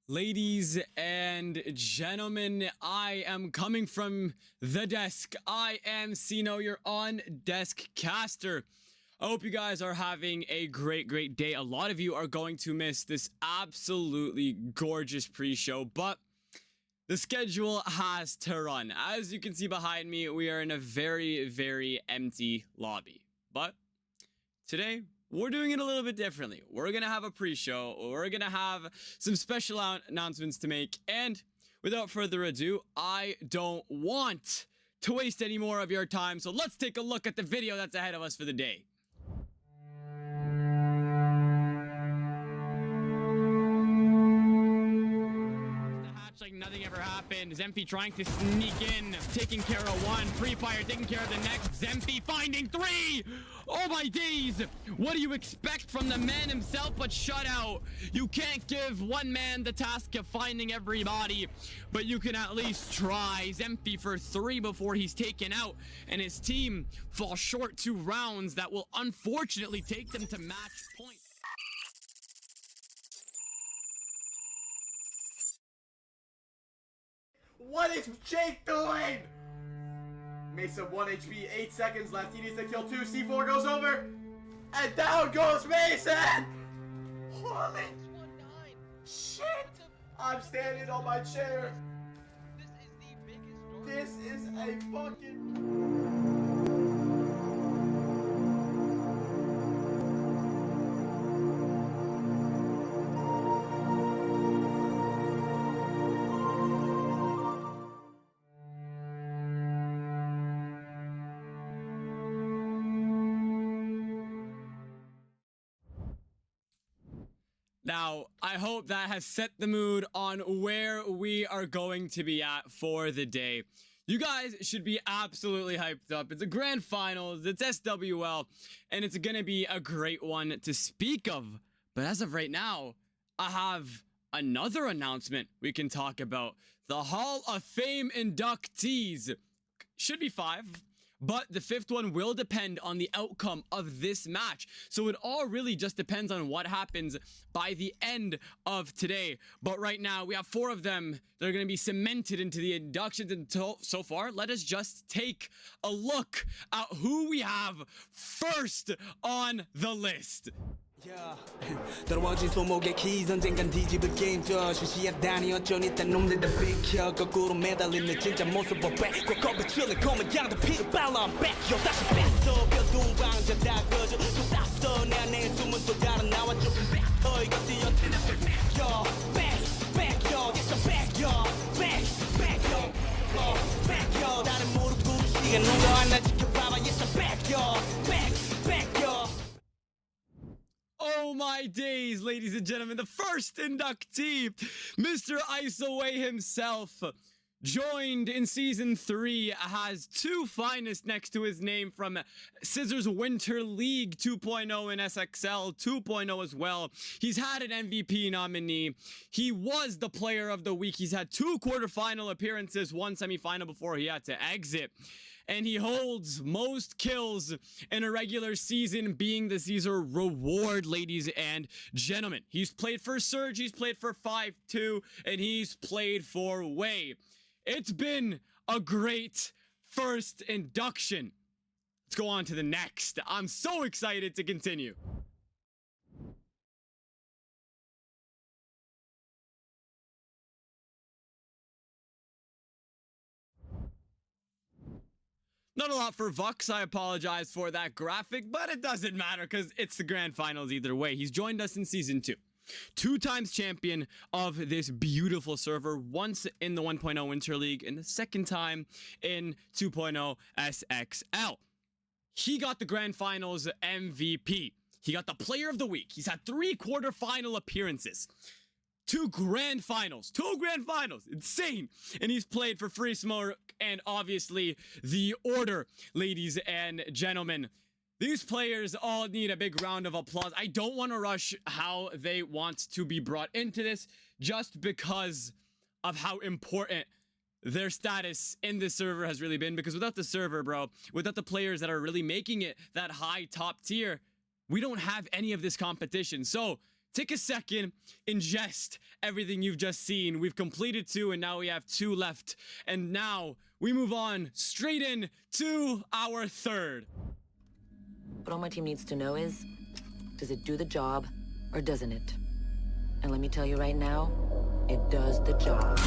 Ladies and gentlemen, I am coming from the desk. I am Sino, your on-desk caster. I hope you guys are having a great day. A lot of you are going to miss this absolutely gorgeous pre-show, but the schedule has to run. As you can see behind me, we are in a very empty lobby. But today, we're doing it a little bit differently. We're gonna have a pre-show, we're gonna have some special announcements to make, and without further ado, I don't want to waste any more of your time, so let's take a look at the video that's ahead of us for the day. Like nothing ever happened. Zemphy trying to sneak in, taking care of one. Free Fire taking care of the next. Zemphy finding three. Oh my days. What do you expect from the man himself but shut out? You can't give one man the task of finding everybody, but you can at least try. Zemphy for three before he's taken out, and his team falls short 2 rounds that will unfortunately take them to match point. What is Jake doing? Mesa 1 HP, 8 seconds left. He needs to kill 2. C4 goes over. And down goes Mason! Holy shit! I'm standing on my chair. This is a fucking... Now, I hope that has set the mood on where we are going to be at for the day. You guys should be absolutely hyped up. It's a grand finals, it's SWL, and it's gonna be a great one to speak of. But as of right now, I have another announcement we can talk about. The Hall of Fame inductees. Should be 5. But the 5th one will depend on the outcome of this match. So it all really just depends on what happens by the end of today. But right now, we have 4 of them that are going to be cemented into the inductions. And so far, let us just take a look at who we have first on the list. 떨어진 소목의 키 언젠간 뒤집을 게임져 시시하다니 어쩌니 딴 놈들 다 비켜 거꾸로 매달리는 진짜 모습을 뺏고 겁에 질린 검은 양도 피를 빨라 I'm back 요 다시 뺐어 뼈둥 방자 다 꺼져 또 쌌어 내 안에 숨은 또 다른 나와 조금 뱉어 이것도 여태는 back yo back yo yes I'm back yo back yo back yo 다른 무릎 꿇을 시간 누가 하나 지켜봐봐 yes I'm back yo back yo. Oh my days, ladies and gentlemen, the first inductee, Mr. Away himself, joined in Season 3, has 2 finalists next to his name from Scissors Winter League 2.0 and SXL 2.0 as well. He's had an MVP nominee. He was the player of the week. He's had 2 quarterfinal appearances, 1 semifinal before he had to exit. And he holds most kills in a regular season, being the Caesar reward, ladies and gentlemen. He's played for Surge, he's played for 5-2, and he's played for Way. It's been a great first induction. Let's go on to the next. I'm so excited to continue. Not a lot for Vux, I apologize for that graphic, but it doesn't matter because it's the grand finals either way. He's joined us in Season 2. 2 times champion of this beautiful server, once in the 1.0 Winter League and the 2nd time in 2.0 SXL. He got the grand finals MVP. He got the player of the week. He's had 3 quarterfinal appearances. 2 grand finals, insane. And he's played for Free Smoke and obviously the Order, ladies and gentlemen. These players all need a big round of applause. I don't want to rush how they want to be brought into this just because of how important their status in this server has really been. Because without the server, bro, without the players that are really making it that high top tier, we don't have any of this competition. So take a second, ingest everything you've just seen. We've completed 2 and now we have 2 left. And now we move on straight in to our third. What all my team needs to know is, does it do the job or doesn't it? And let me tell you right now, it does the job.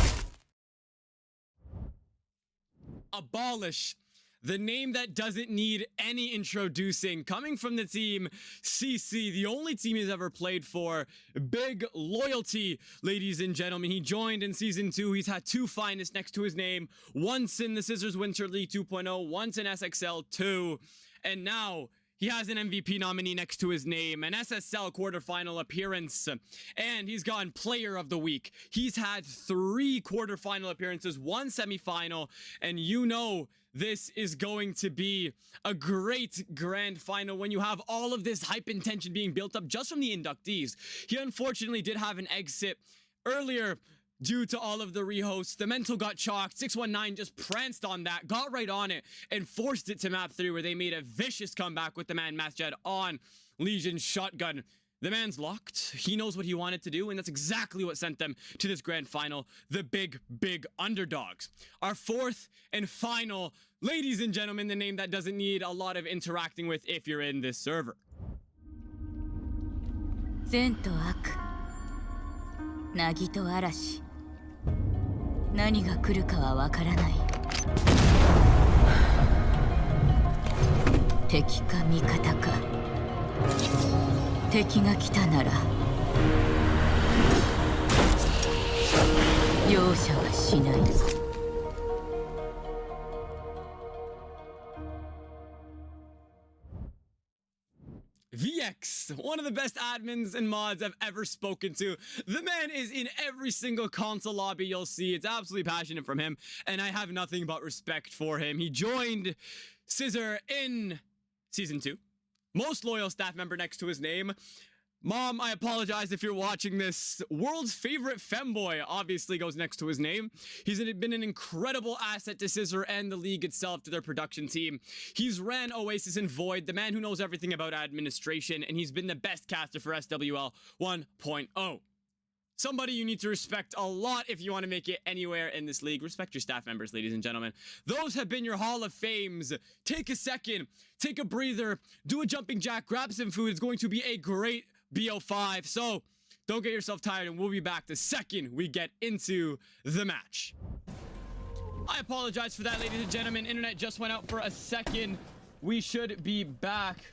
Abolish. The name that doesn't need any introducing, coming from the team CC, the only team he's ever played for. Big loyalty, ladies and gentlemen. He joined in Season 2. He's had 2 finalists next to his name. Once in the Scissors Winter League 2.0, once in SXL 2. And now he has an MVP nominee next to his name, an SSL quarterfinal appearance, and he's gotten Player of the Week. He's had 3 quarterfinal appearances, 1 semifinal, and you know this is going to be a great grand final when you have all of this hype and tension being built up just from the inductees. He unfortunately did have an exit earlier due to all of the rehosts. The mental got chalked. 619 just pranced on that, got right on it, and forced it to map 3 where they made a vicious comeback with the man Masjed on Legion shotgun. The man's locked. He knows what he wanted to do, and that's exactly what sent them to this grand final. The big, big underdogs. Our 4th and final, ladies and gentlemen, the name that doesn't need a lot of interacting with if you're in this server. 善と悪、凪と嵐、何が来るかはわからない。敵か味方か。敵が来たなら容赦はしない。VX, one of the best admins and mods I've ever spoken to. The man is in every single console lobby you'll see. It's absolutely passionate from him, and I have nothing but respect for him. He joined Scissor in Season 2. Most loyal staff member next to his name. Mom, I apologize if you're watching this. World's favorite femboy obviously goes next to his name. He's been an incredible asset to Scissor and the league itself, to their production team. He's ran Oasis and Void, the man who knows everything about administration, and he's been the best caster for SWL 1.0. Somebody you need to respect a lot if you want to make it anywhere in this league. Respect your staff members, ladies and gentlemen. Those have been your Hall of Fames. Take a second, take a breather, do a jumping jack, grab some food. It's going to be a great BO5. So don't get yourself tired, and we'll be back the second we get into the match. I apologize for that, ladies and gentlemen. Internet just went out for a second. We should be back.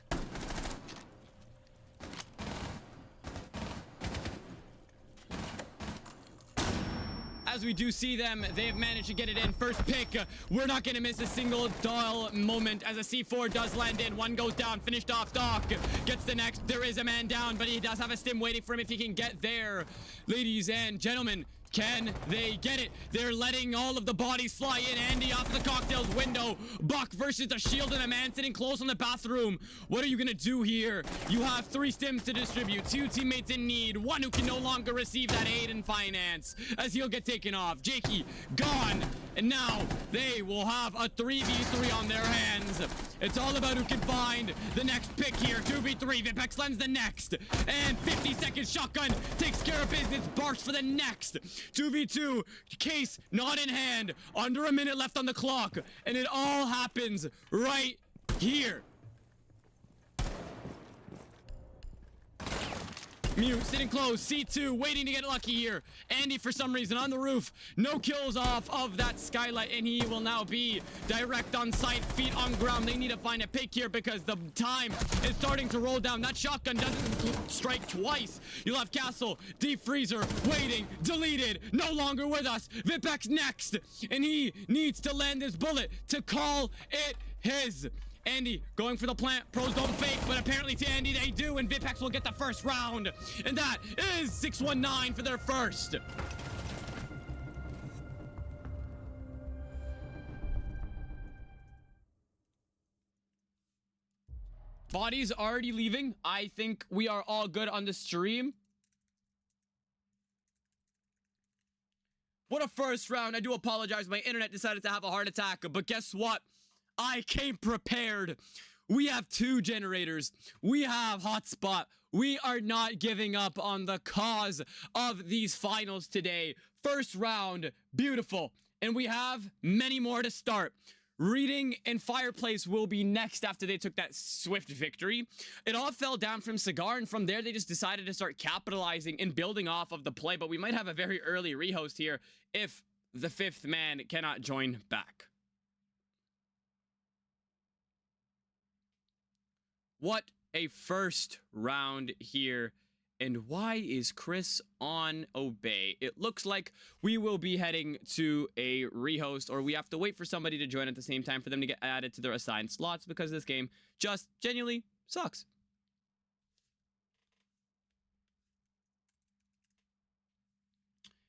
As we do see them, they have managed to get it in. First pick, we're not going to miss a single dull moment as a C4 does land in. One goes down, finished off Doc, gets the next. There is a man down, but he does have a stim waiting for him if he can get there. Ladies and gentlemen, can they get it? They're letting all of the bodies fly in. Andy off the cocktails window. Buck versus the shield and a man sitting close on the bathroom. What are you gonna do here? You have 3 stims to distribute, 2 teammates in need, 1 who can no longer receive that aid and finance as he'll get taken off. Jakey gone, and now they will have a 3v3 on their hands. It's all about who can find the next pick here. 2v3, Vipex lends the next, and 50-second shotgun takes care of business. Barks for the next. 2v2, case not in hand, under a minute left on the clock, and it all happens right here. Mute sitting close, C2 waiting to get lucky here. Andy for some reason on the roof, no kills off of that skylight, and he will now be direct on site, feet on ground. They need to find a pick here because the time is starting to roll down. That shotgun doesn't strike twice. You'll have Castle, Deep Freezer, waiting, deleted, no longer with us. Vipex next, and he needs to land this bullet to call it his. Andy going for the plant. Pros don't fake, but apparently to Andy they do, and Vipex will get the first round. And that is 619 for their first. Bodies already leaving. I think we are all good on the stream. What a first round. I do apologize. My internet decided to have a heart attack, but guess what? I came prepared. We have 2 generators. We have hotspot. we are not giving up on the cause of these finals today. First round, beautiful. And we have many more to start. Reading and Fireplace will be next after they took that swift victory. It all fell down from Cigar, and from there they just decided to start capitalizing and building off of the play. But we might have a very early rehost here if the fifth man cannot join back. What a first round here. And why is Chris on Obey? It looks like we will be heading to a rehost, or we have to wait for somebody to join at the same time for them to get added to their assigned slots, because this game just genuinely sucks.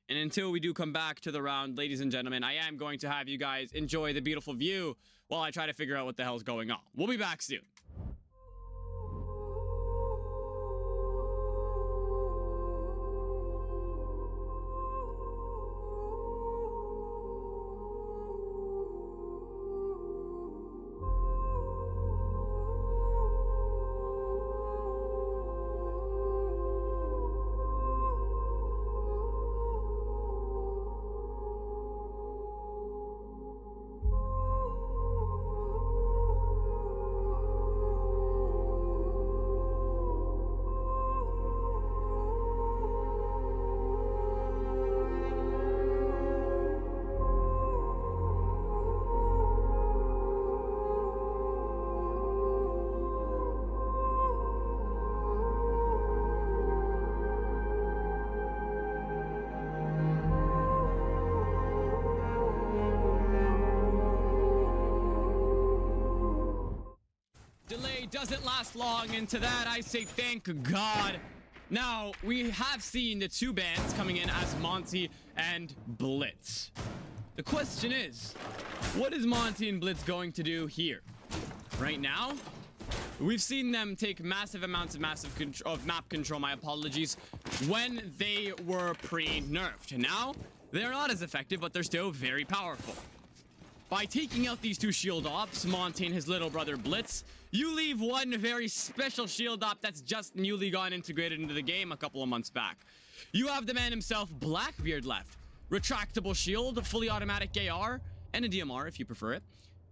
And until we do come back to the round, ladies and gentlemen, I am going to have you guys enjoy the beautiful view while I try to figure out what the hell's going on. We'll be back soon. Doesn't last long, and to that I say thank God. Now, we have seen the two bands coming in as Monty and Blitz. The question is, what is Monty and Blitz going to do here? Right now, we've seen them take massive amounts of map control, my apologies, when they were pre-nerfed. Now, they're not as effective, but they're still very powerful. By taking out these two shield ops, Monty and his little brother Blitz, you leave one very special shield op that's just newly gone integrated into the game a couple of months back. You have the man himself, Blackbeard, left. Retractable shield, fully automatic AR, and a DMR if you prefer it,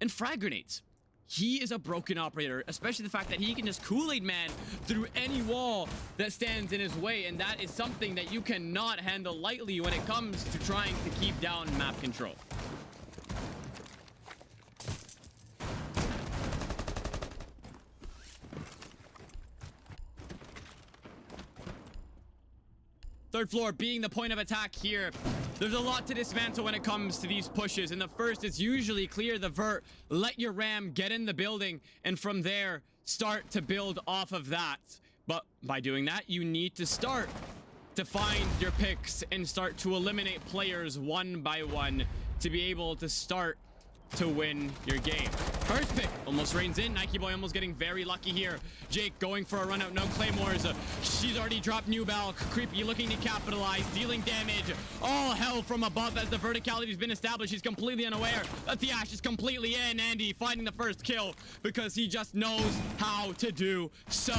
and frag grenades. He is a broken operator, especially the fact that he can just Kool-Aid Man through any wall that stands in his way, and that is something that you cannot handle lightly when it comes to trying to keep down map control. Third floor being the point of attack here. There's a lot to dismantle when it comes to these pushes, and the first is usually clear the vert, let your ram get in the building, and from there start to build off of that. But by doing that, you need to start to find your picks and start to eliminate players one by one to be able to start to win your game. First pick almost reigns in. Nike Boy almost getting very lucky here. Jake going for a run out, no claymores. She's already dropped New Bell. Creepy looking to capitalize, dealing damage. All hell from above as the verticality has been established. He's completely unaware that the Ash is completely in. Andy finding the first kill because he just knows how to do so.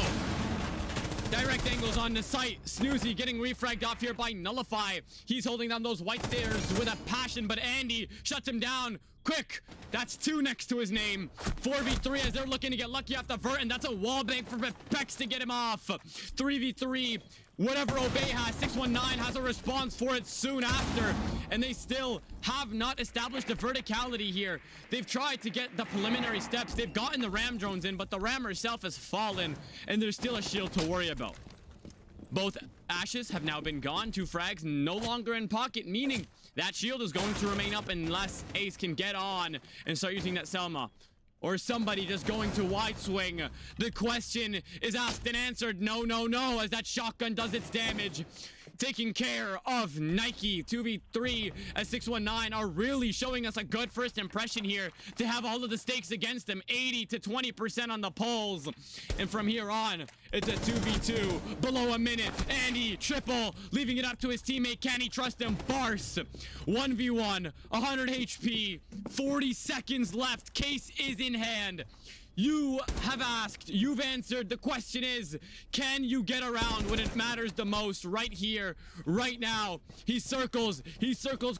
Direct angles on the site. Snoozy getting refragged off here by Nullify. He's holding down those white stairs with a passion, but Andy shuts him down. Quick! That's 2 next to his name. 4v3 as they're looking to get lucky off the vert, and that's a wall bank for Pex to get him off. 3v3. Whatever Obey has, 619 has a response for it soon after, and they still have not established the verticality here. They've tried to get the preliminary steps. They've gotten the ram drones in, but the ram herself has fallen, and there's still a shield to worry about. Both Ashes have now been gone. 2 frags no longer in pocket, meaning that shield is going to remain up unless Ace can get on and start using that Selma. Or somebody just going to wide swing. The question is asked and answered. No, no, no, as that shotgun does its damage. Taking care of Nike. 2v3 as 619 are really showing us a good first impression here to have all of the stakes against them. 80 to 20% on the polls. And from here on, it's a 2v2 below a minute. Andy triple, leaving it up to his teammate. Can he trust him? Barce 1v1, 100 HP, 40 seconds left. Case is in hand. You have asked, you've answered. The question is, can you get around when it matters the most? Right here, right now. He circles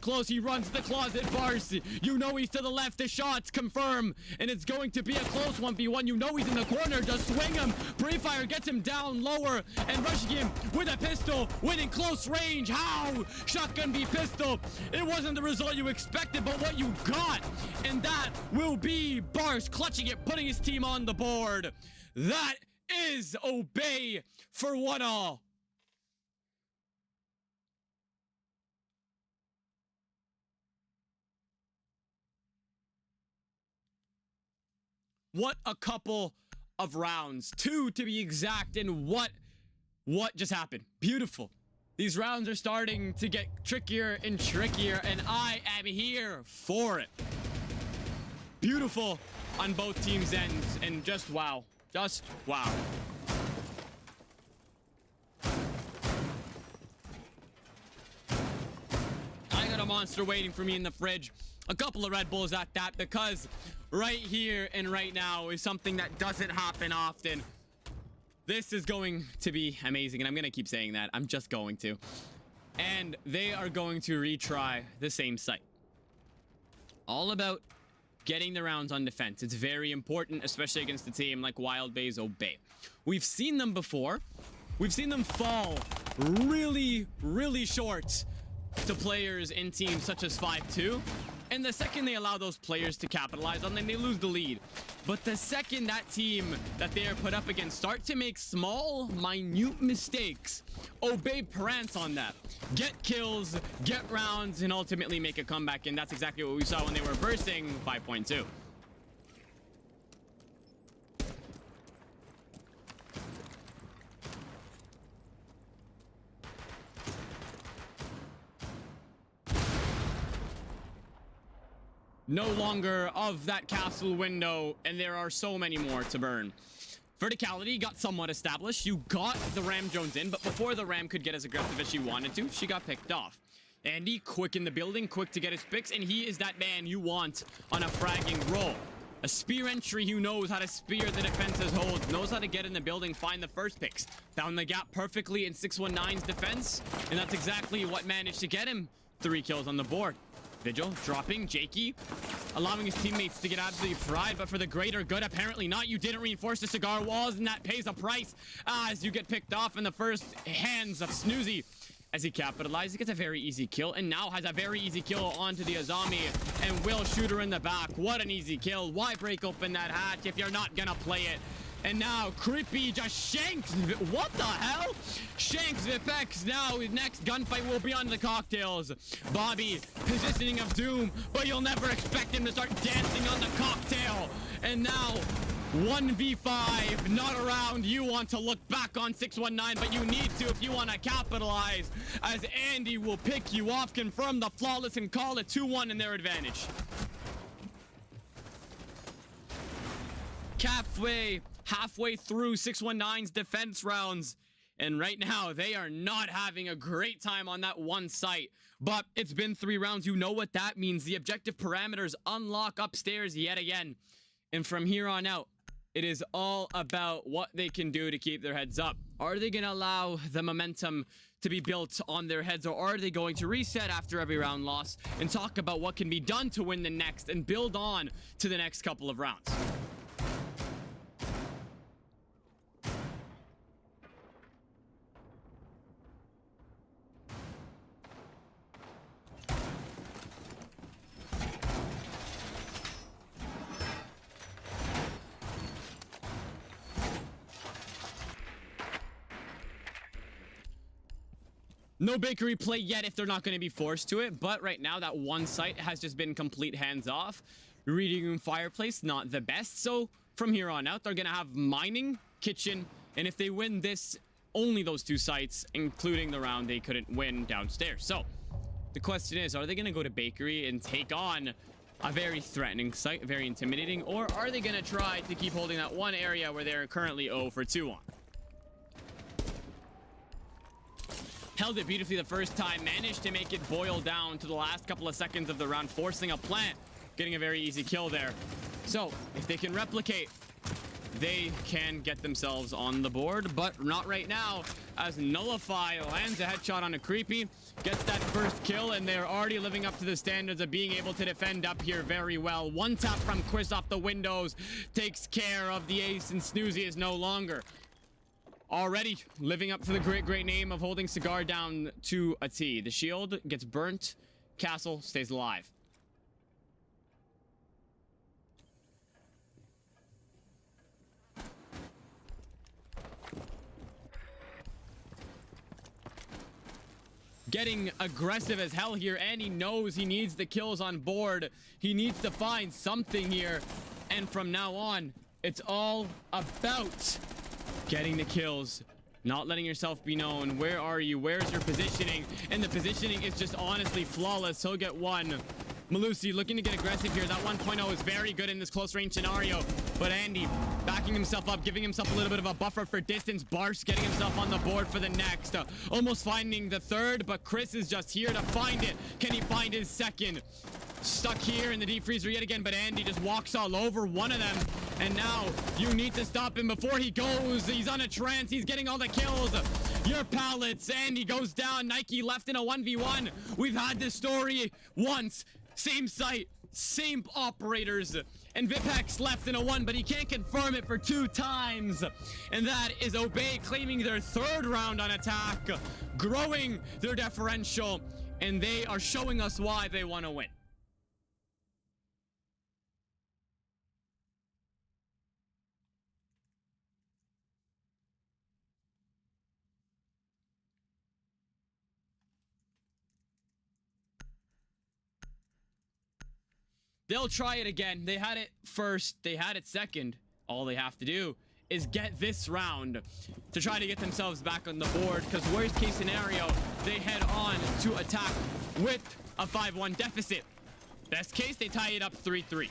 close, he runs to the closet, Bars. You know he's to the left, the shots confirm, and it's going to be a close 1v1. You know he's in the corner, just swing him. Pre-fire gets him down lower, and rushing him with a pistol, within close range. How? Shotgun v pistol. It wasn't the result you expected, but what you got, and that will be Bars clutching it, putting his team on the board. That is Obey for 1-all. What a couple of rounds, 2 to be exact, and what just happened? Beautiful. These rounds are starting to get trickier and trickier, and I am here for it. Beautiful on both teams' ends, and just wow. Just wow. I got a monster waiting for me in the fridge. A couple of Red Bulls at that, because right here and right now is something that doesn't happen often. This is going to be amazing, and I'm going to keep saying that. I'm just going to. And they are going to retry the same site. All about getting the rounds on defense. It's very important, especially against a team like WBZ OBEY. We've seen them before. We've seen them fall really, really short to players in teams such as 5-2. And the second they allow those players to capitalize on them, they lose the lead. But the second that team that they are put up against start to make small, minute mistakes, Obey prance on that. Get kills, get rounds, and ultimately make a comeback. And that's exactly what we saw when they were versing 5.2. No longer of that castle window, and there are so many more to burn. Verticality got somewhat established. You got the Ram Jones in, but before the Ram could get as aggressive as she wanted to, she got picked off. Andy, quick in the building, quick to get his picks, and he is that man you want on a fragging roll. A spear entry who knows how to spear the defense's hold, knows how to get in the building, find the first picks. Found the gap perfectly in 619's defense, and that's exactly what managed to get him 3 kills on the board. Vigil dropping, Jakey allowing his teammates to get absolutely fried, but for the greater good, apparently not. You didn't reinforce the cigar walls, and that pays a price as you get picked off in the first hands of Snoozy. As he capitalizes, he gets a very easy kill, and now has a very easy kill onto the Azami, and will shoot her in the back. What an easy kill. Why break open that hatch if you're not gonna play it? And now Creepy just shanks. What the hell? Shanks Vipex. Now his next gunfight will be on the cocktails. Bobby positioning of doom, but you'll never expect him to start dancing on the cocktail. And now 1v5, not around. You want to look back on 619, but you need to if you want to capitalize, as Andy will pick you off, confirm the flawless, and call it 2-1 in their advantage. Halfway through 619's defense rounds, and right now they are not having a great time on that one site. But it's been 3 rounds. You know what that means. The objective parameters unlock upstairs yet again, and from here on out, it is all about what they can do to keep their heads up. Are they going to allow the momentum to be built on their heads, or are they going to reset after every round loss and talk about what can be done to win the next and build on to the next couple of rounds? No bakery play yet if they're not going to be forced to it, but right now that one site has just been complete hands off. Reading room fireplace, not the best. So from here on out, they're going to have mining, kitchen, and if they win this, only those 2 sites, including the round they couldn't win downstairs. So the question is, are they going to go to bakery and take on a very threatening site, very intimidating, or are they going to try to keep holding that one area where they're currently 0 for 2 on? Held it beautifully the first time, managed to make it boil down to the last couple of seconds of the round, forcing a plant, getting a very easy kill there. So if they can replicate they can get themselves on the board, but not right now, as Nullify lands a headshot on a creepy, gets that first kill, and they're already living up to the standards of being able to defend up here very well. One tap from Chris off the windows takes care of the ace, and Snoozy is no longer already living up to the great name of holding Cigar down to a T. The shield gets burnt, Castle stays alive. Getting aggressive as hell here, and he knows he needs the kills on board. He needs to find something here, and from now on, it's all about getting the kills, not letting yourself be known. Where are you? Where's your positioning? And the positioning is just honestly flawless. He'll get one. Malusi looking to get aggressive here. That 1.0 is very good in this close range scenario, but Andy backing himself up, giving himself a little bit of a buffer for distance. Bars getting himself on the board for the next, almost finding the third, but Chris is just here to find it. Can he find his second? Stuck here in the deep freezer yet again, but Andy just walks all over one of them, and now you need to stop him before he goes. He's on a trance. He's getting all the kills. Your pallets. Andy goes down. Nike left in a 1v1. We've had this story once. Same site, same operators, and Vipex left in a 1, but he can't confirm it for 2 times. And that is Obey claiming their 3rd round on attack, growing their differential, and they are showing us why they want to win. They'll try it again. They had it first. They had it second. All they have to do is get this round to try to get themselves back on the board, because worst case scenario, they head on to attack with a 5-1 deficit. Best case, they tie it up 3-3.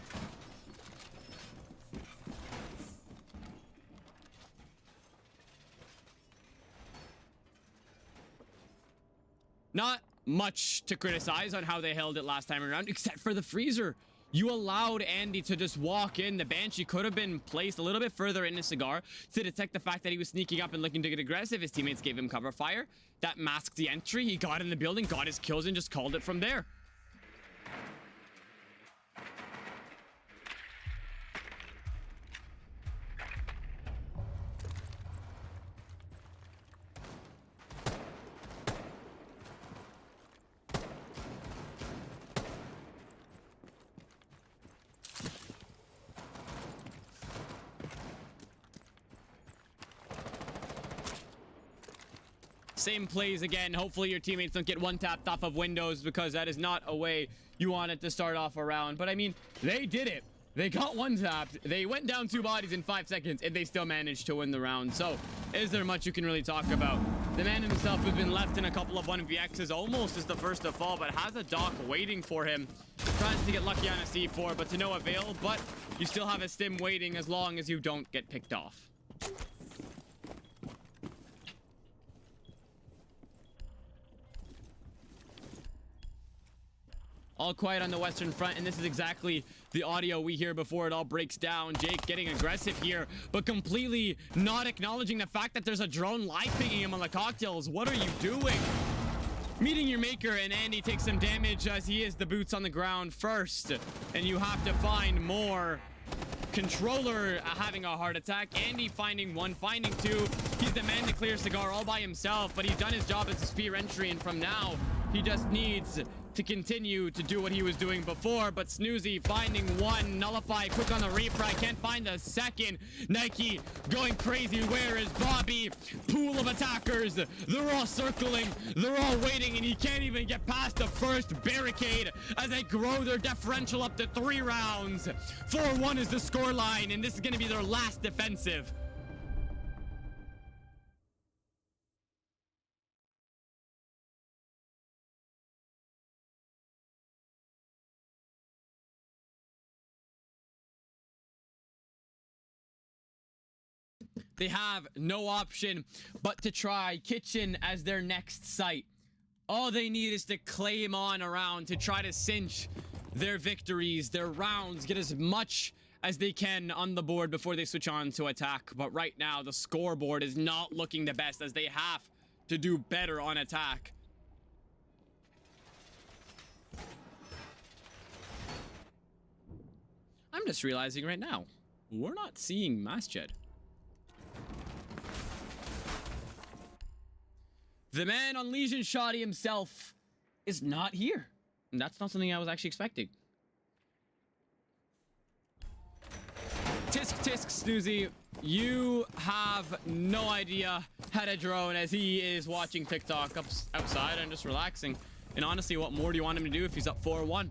Not much to criticize on how they held it last time around, except for the freezer. You allowed Andy to just walk in. The Banshee could have been placed a little bit further in the Cigar to detect the fact that he was sneaking up and looking to get aggressive. His teammates gave him cover fire. That masked the entry. He got in the building, got his kills, and just called it from there. Same plays again. Hopefully your teammates don't get one tapped off of windows, because that is not a way you want it to start off a round. But I mean, they did it. They got one tapped. They went down 2 bodies in 5 seconds, and they still managed to win the round. So is there much you can really talk about? The man himself has been left in a couple of 1vx's, almost is the first to fall, but has a dock waiting for him. Tries to get lucky on a C4, but to no avail. But you still have a stim waiting as long as you don't get picked off. All quiet on the western front, and this is exactly the audio we hear before it all breaks down. Jake getting aggressive here, but completely not acknowledging the fact that there's a drone live pinging him on the cocktails. What are you doing? Meeting your maker, and Andy takes some damage as he is the boots on the ground first, and you have to find more. Controller having a heart attack. Andy finding 1, finding 2. He's the man to clear Cigar all by himself, but he's done his job as a spear entry, and from now, he just needs to continue to do what he was doing before. But Snoozy finding 1, Nullify quick on the refry, can't find the second. Nike going crazy. Where is Bobby? Pool of attackers, they're all circling, they're all waiting, and he can't even get past the first barricade as they grow their differential up to 3 rounds. 4-1 is the scoreline, and this is going to be their last defensive. They have no option but to try Kitchen as their next site. All they need is to claim on around to try to cinch their victories, their rounds, get as much as they can on the board before they switch on to attack. But right now, the scoreboard is not looking the best as they have to do better on attack. I'm just realizing right now, we're not seeing Masjed. The man on Legion Shoddy himself is not here. And that's not something I was actually expecting. Tisk Snoozy, you have no idea how to drone as he is watching TikTok outside and just relaxing. And honestly, what more do you want him to do if he's up 4-1?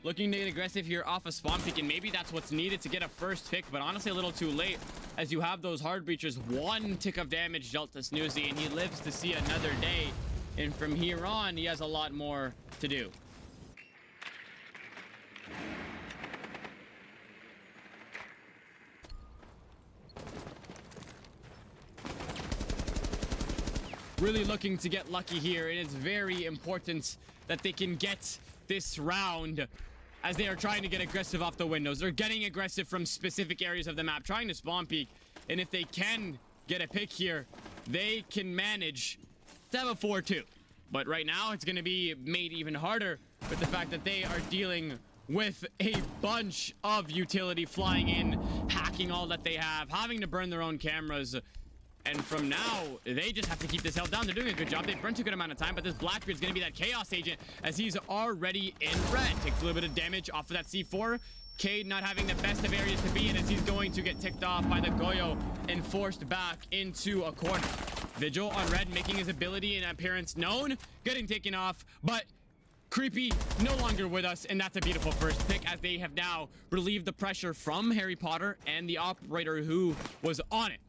Looking to get aggressive here off a spawn pick, and maybe that's what's needed to get a first pick, but honestly a little too late as you have those hard breachers. 1 tick of damage dealt to Snoozy, and he lives to see another day. And from here on, he has a lot more to do. Really looking to get lucky here. It is very important that they can get this round as they are trying to get aggressive off the windows. They're getting aggressive from specific areas of the map, trying to spawn peek. And if they can get a pick here, they can manage to have a 4-2. But right now, it's going to be made even harder with the fact that they are dealing with a bunch of utility flying in, hacking all that they have, having to burn their own cameras. And from now, they just have to keep this held down. They're doing a good job. They've burnt a good amount of time, but this Blackbeard's going to be that Chaos Agent as he's already in red. Takes a little bit of damage off of that C4. Cade not having the best of areas to be in as he's going to get ticked off by the Goyo and forced back into a corner. Vigil on red, making his ability and appearance known. Getting taken off, but Creepy no longer with us, and that's a beautiful first pick as they have now relieved the pressure from Harry Potter and the operator who was on it.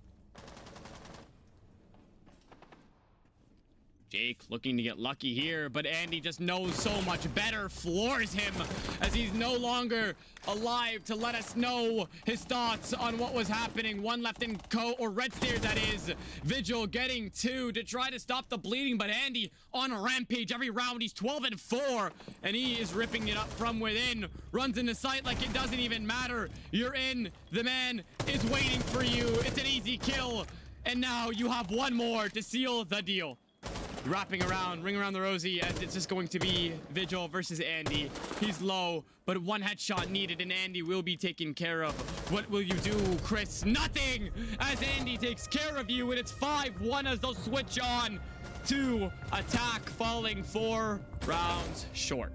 Jake looking to get lucky here, but Andy just knows so much better, floors him as he's no longer alive to let us know his thoughts on what was happening. 1 left in red stairs, that is. Vigil getting 2 to try to stop the bleeding, but Andy on a rampage every round. He's 12-4, and he is ripping it up from within. Runs into sight like it doesn't even matter. You're in. The man is waiting for you. It's an easy kill, and now you have 1 more to seal the deal. Wrapping around, ring around the rosy as it's just going to be Vigil versus Andy. He's low, but 1 headshot needed and Andy will be taken care of. What will you do, Chris? Nothing! As Andy takes care of you, and it's 5-1 as they'll switch on to attack, falling 4 rounds short.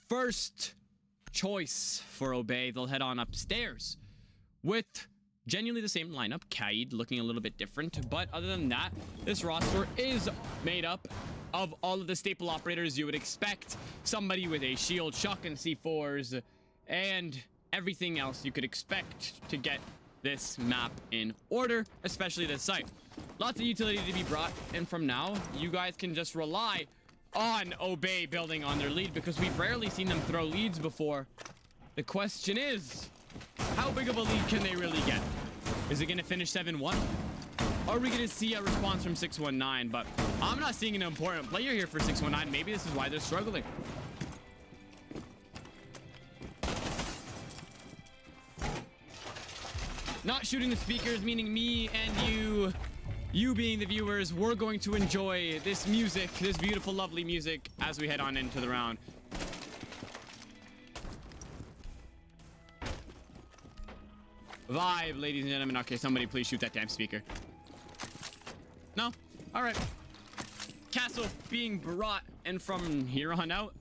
First choice for Obey, they'll head on upstairs with genuinely the same lineup. Kaid looking a little bit different, but other than that, this roster is made up of all of the staple operators you would expect. Somebody with a shield, shotgun C4s, and everything else you could expect to get this map in order, especially this site. Lots of utility to be brought, and from now, you guys can just rely on Obey building on their lead because we've rarely seen them throw leads before. The question is, how big of a lead can they really get? Is it going to finish 7-1? Are we going to see a response from 619? But I'm not seeing an important player here for 619. Maybe this is why they're struggling. Not shooting the speakers, meaning me and you being the viewers, we're going to enjoy this music, this beautiful, lovely music as we head on into the round. Vibe, ladies and gentlemen. Okay, somebody please shoot that damn speaker. No? All right. Castle being brought, and from here on out,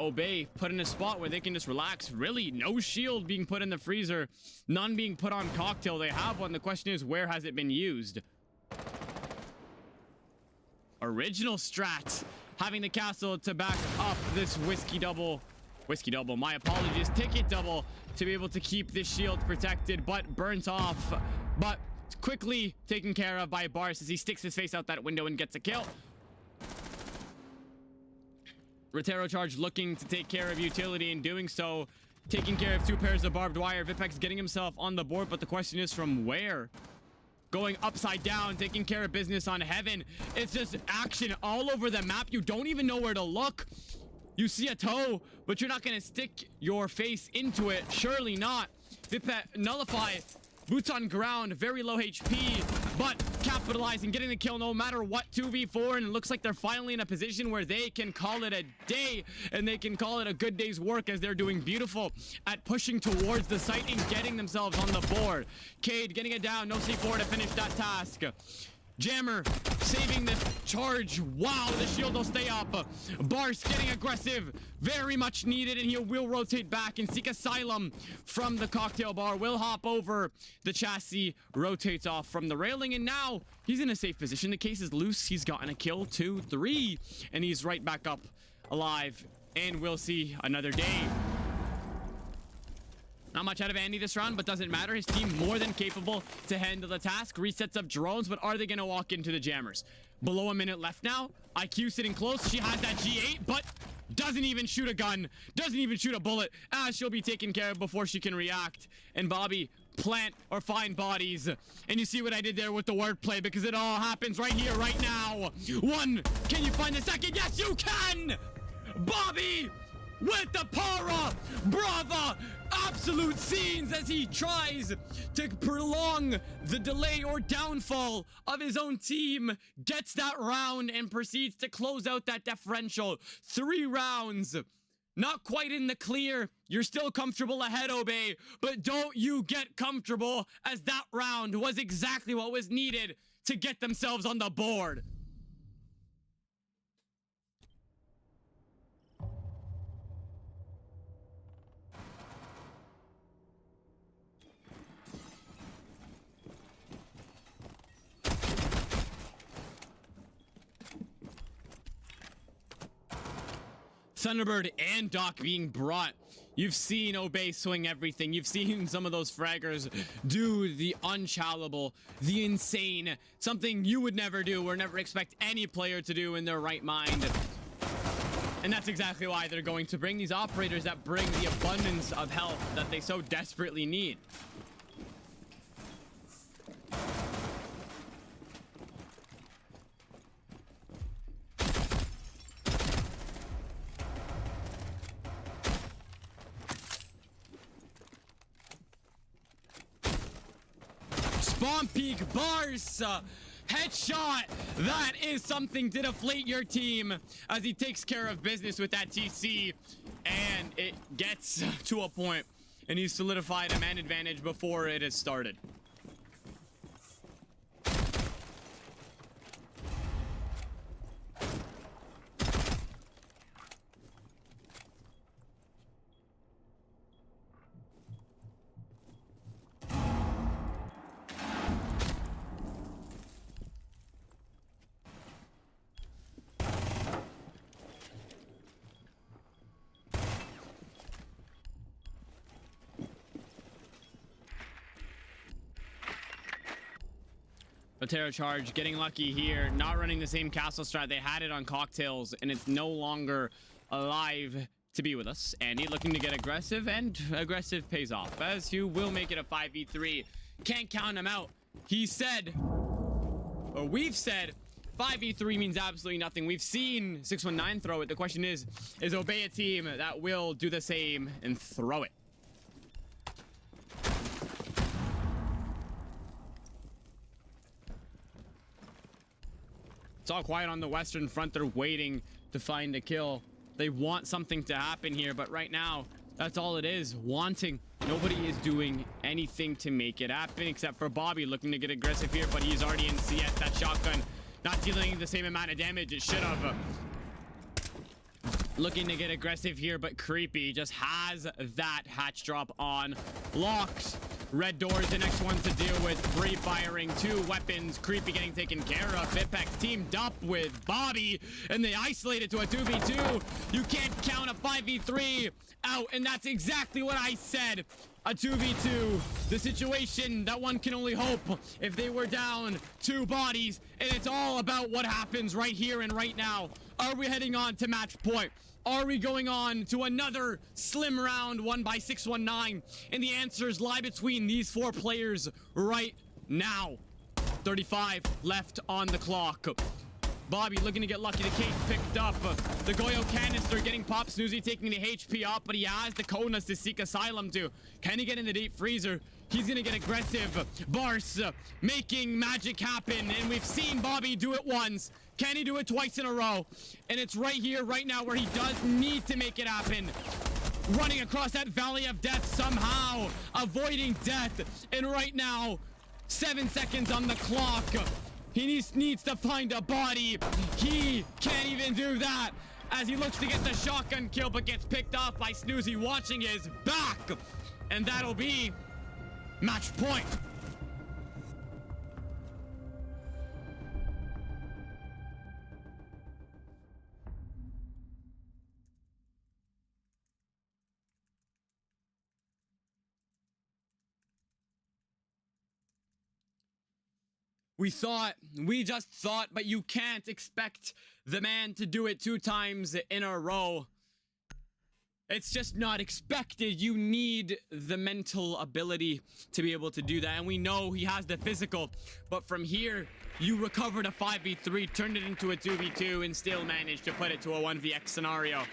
Obey put in a spot where they can just relax. Really, no shield being put in the freezer, none being put on cocktail. They have one. The question is, where has it been used? Original strat, having the castle to back up this whiskey double, my apologies, ticket double, to be able to keep this shield protected, but burnt off. But quickly taken care of by Bars as he sticks his face out that window and gets a kill. Rotero Charge looking to take care of utility, in doing so, taking care of 2 pairs of barbed wire. Vipex getting himself on the board, but the question is from where? Going upside down, taking care of business on Heaven. It's just action all over the map. You don't even know where to look. You see a toe, but you're not going to stick your face into it. Surely not. Vipex Nullify, boots on ground, very low HP, but capitalizing, getting the kill no matter what, 2v4, and it looks like they're finally in a position where they can call it a day, and they can call it a good day's work as they're doing beautiful at pushing towards the site and getting themselves on the board. Cade getting it down, no C4 to finish that task. Jammer saving the charge. Wow, the shield will stay up. Bars getting aggressive, very much needed, and he will rotate back and seek asylum from the cocktail bar. Will hop over the chassis, rotates off from the railing, and now he's in a safe position. The case is loose. He's gotten a kill, 2, 3, and he's right back up alive, and we'll see another day. Not much out of Andy this round, but doesn't matter. His team more than capable to handle the task. Resets up drones, but are they going to walk into the jammers? Below a minute left now. IQ sitting close. She has that G8, but doesn't even shoot a gun. Doesn't even shoot a bullet, as she'll be taken care of before she can react. And Bobby, plant or find bodies. And you see what I did there with the wordplay, because it all happens right here, right now. 1, can you find the second? Yes, you can! Bobby with the para, brava, absolute scenes as he tries to prolong the delay or downfall of his own team, gets that round and proceeds to close out that differential. 3 rounds, not quite in the clear. You're still comfortable ahead, Obey, but don't you get comfortable, as that round was exactly what was needed to get themselves on the board. Thunderbird and Doc being brought. You've seen Obey swing everything. You've seen some of those fraggers do the unchallengable, the insane, something you would never do or never expect any player to do in their right mind. And that's exactly why they're going to bring these operators that bring the abundance of health that they so desperately need. Spawn peak Bars, headshot. That is something to deflate your team as he takes care of business with that TC, and it gets to a point, and he's solidified a man advantage before it has started. Rotero Charge getting lucky here, not running the same castle strat. They had it on cocktails, and it's no longer alive to be with us. Andy looking to get aggressive, and aggressive pays off, as you will make it a 5v3. Can't count him out. He said, or we've said, 5v3 means absolutely nothing. We've seen 619 throw it. The question is Obey a team that will do the same and throw it? It's all quiet on the Western front. They're waiting to find a kill. They want something to happen here, but right now, that's all it is. Wanting. Nobody is doing anything to make it happen, except for Bobby looking to get aggressive here, but he's already in CS. That shotgun not dealing the same amount of damage it should have. Looking to get aggressive here, but Creepy just has that hatch drop on. Locks. Red doors, the next one to deal with. Free firing 2 weapons. Creepy getting taken care of. Vipex teamed up with Bobby, and they isolated to a 2v2. You can't count a 5v3 out, and that's exactly what I said. a 2v2, the situation that one can only hope if they were down 2 bodies, and it's all about what happens right here and right now. Are we heading on to match point? Are we going on to another slim round won by 619? And the answers lie between these 4 players right now. 35 left on the clock. Bobby looking to get lucky. The cake picked up. The Goyo canister getting popped. Snoozy taking the HP up, but he has the Konas to seek asylum to. Can he get in the deep freezer? He's gonna get aggressive. Bars making magic happen, and we've seen Bobby do it once. Can he do it twice in a row? And it's right here, right now, where he does need to make it happen. Running across that valley of death somehow, avoiding death. And right now, 7 seconds on the clock. He needs to find a body. He can't even do that as he looks to get the shotgun kill, but gets picked off by Snoozy watching his back. And that'll be match point. We just thought, but you can't expect the man to do it 2 times in a row. It's just not expected. You need the mental ability to be able to do that. And we know he has the physical, but from here, you recovered a 5v3, turned it into a 2v2, and still managed to put it to a 1vx scenario.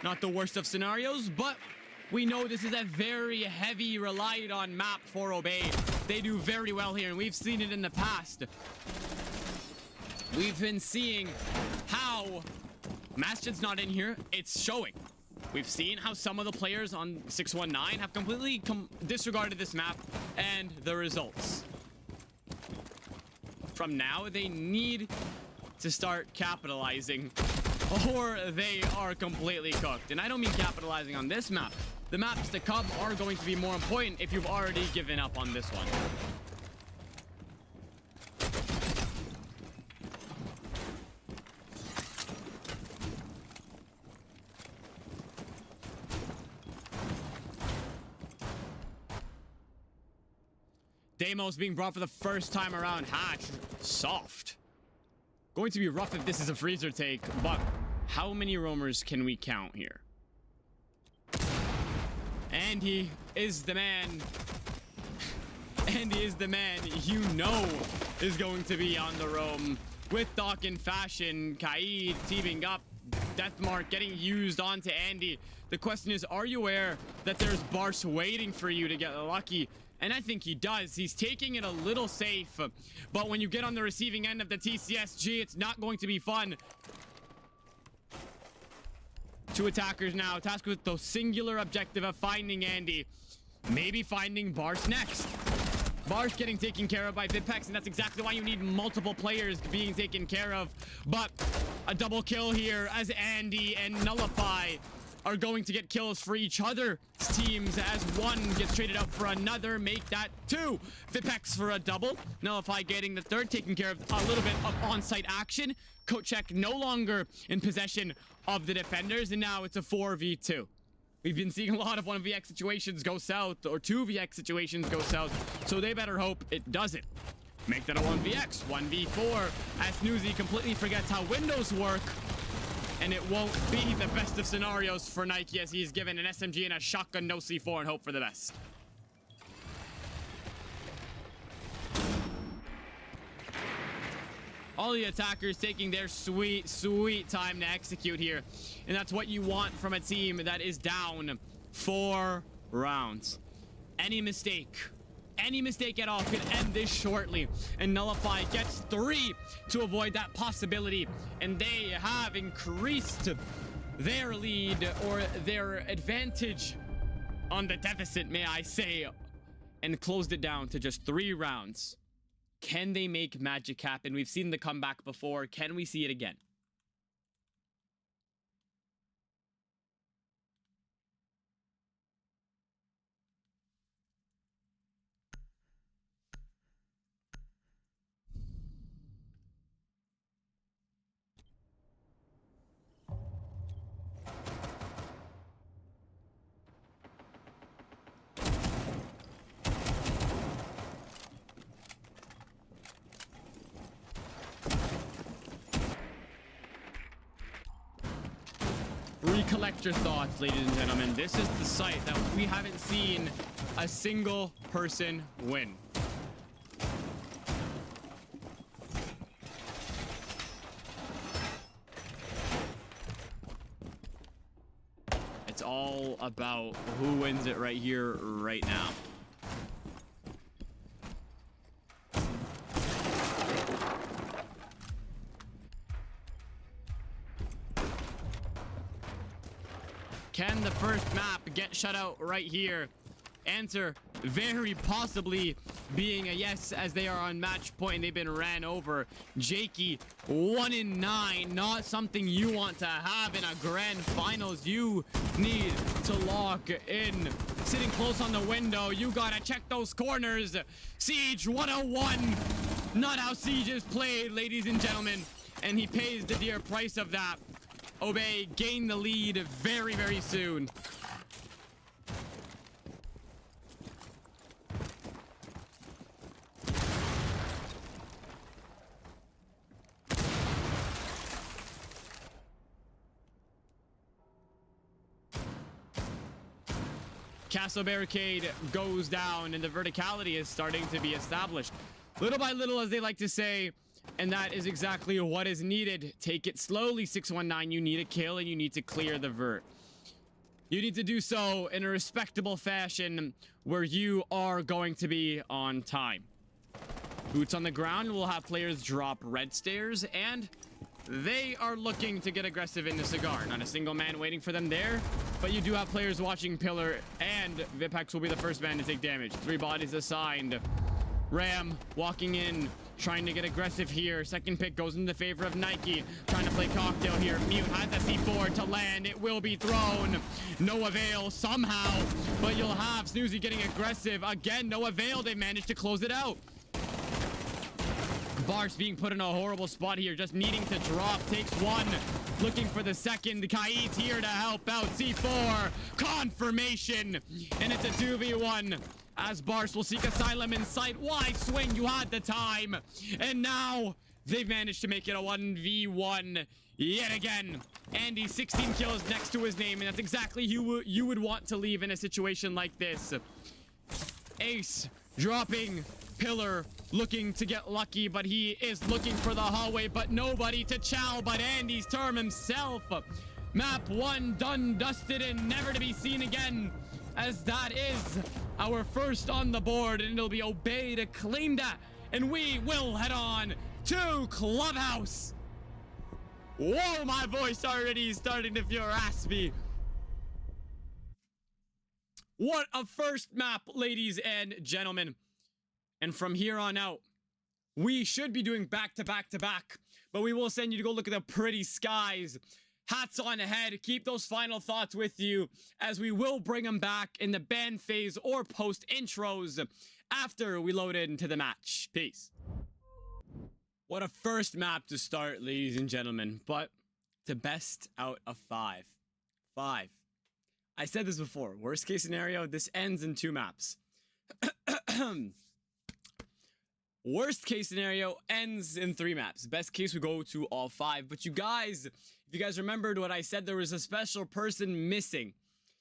Not the worst of scenarios, but we know this is a very heavy relied on map for Obey. They do very well here, and we've seen it in the past. We've been seeing how Masjid's not in here. It's showing. We've seen how some of the players on 619 have completely disregarded this map and the results. From now, they need to start capitalizing, or they are completely cooked. And I don't mean capitalizing on this map. The maps to come are going to be more important if you've already given up on this one. Deimos being brought for the first time around. Hatch, soft. Going to be rough if this is a freezer take, but how many roamers can we count here? And he is the man. And he is the man you know is going to be on the roam. With Doc in fashion, Kaid teaming up, Deathmark getting used onto Andy. The question is, are you aware that there's Bars waiting for you to get lucky? And I think he does. He's taking it a little safe. But when you get on the receiving end of the TCSG, it's not going to be fun. 2 attackers now, tasked with the singular objective of finding Andy. Maybe finding Bars next. Bars getting taken care of by Vipex, and that's exactly why you need multiple players being taken care of. But a double kill here as Andy and Nullify are going to get kills for each other's teams as one gets traded out for another. Make that 2. Vipex for a double. Nullify getting the 3rd, taking care of a little bit of on-site action. Kochek no longer in possession of the defenders, and now it's a 4v2. We've been seeing a lot of 1vx situations go south, or 2vx situations go south, so they better hope it doesn't. Make that a 1vx, 1v4, as Snoozy completely forgets how windows work, and it won't be the best of scenarios for Nike as he's given an SMG and a shotgun, no C4, and hope for the best. All the attackers taking their sweet, sweet time to execute here. And that's what you want from a team that is down 4 rounds. Any mistake at all could end this shortly. And Nullify gets 3 to avoid that possibility. And they have increased their lead, or their advantage on the deficit, may I say, and closed it down to just 3 rounds. Can they make magic happen? We've seen the comeback before. Can we see it again? Everybody collect your thoughts, ladies and gentlemen. This is the site that we haven't seen a single person win. It's all about who wins it right here, right now. Can the first map get shut out right here? Answer, very possibly being a yes, as they are on match point and they've been ran over. Jakey, 1 in 9, not something you want to have in a grand finals. You need to lock in. Sitting close on the window, you gotta check those corners. Siege 101, not how Siege is played, ladies and gentlemen, and he pays the dear price of that. Obey gain the lead very, very soon. Castle barricade goes down and the verticality is starting to be established. Little by little, as they like to say, and that is exactly what is needed. Take it slowly, 619. You need a kill and you need to clear the vert. You need to do so in a respectable fashion where you are going to be on time. Boots on the ground will have players drop red stairs, and they are looking to get aggressive in the cigar. Not a single man waiting for them there, but you do have players watching pillar, and Vipex will be the first man to take damage. 3 bodies assigned. Ram walking in, trying to get aggressive here. Second pick goes in the favor of Nike. Trying to play cocktail here. Mute has the C4 to land. It will be thrown. No avail somehow, but you'll have Snoozy getting aggressive. Again, no avail. They managed to close it out. Barsh being put in a horrible spot here, just needing to drop. Takes one, looking for the second. Kaid's here to help out. C4, confirmation, and it's a 2v1. As Barsh will seek asylum in sight. Why swing? You had the time. And now they've managed to make it a 1v1 yet again. Andy, 16 kills next to his name, and that's exactly who you would want to leave in a situation like this. Ace dropping pillar, looking to get lucky, but he is looking for the hallway, but nobody to chow but Andy's term himself. Map 1 done, dusted, and never to be seen again, as that is our first on the board, and it'll be Obey to claim that, and we will head on to Clubhouse. Whoa, my voice already starting to feel raspy. What a first map, ladies and gentlemen. And from here on out, we should be doing back to back to back, but we will send you to go look at the pretty skies. Hats on head. Keep those final thoughts with you, as we will bring them back in the ban phase or post intros after we load into the match. Peace. What a first map to start, ladies and gentlemen, but the best out of 5. 5. I said this before. Worst case scenario, this ends in 2 maps. Worst case scenario ends in 3 maps. Best case, we go to all 5. But you guys, if you guys remembered what I said, there was a special person missing.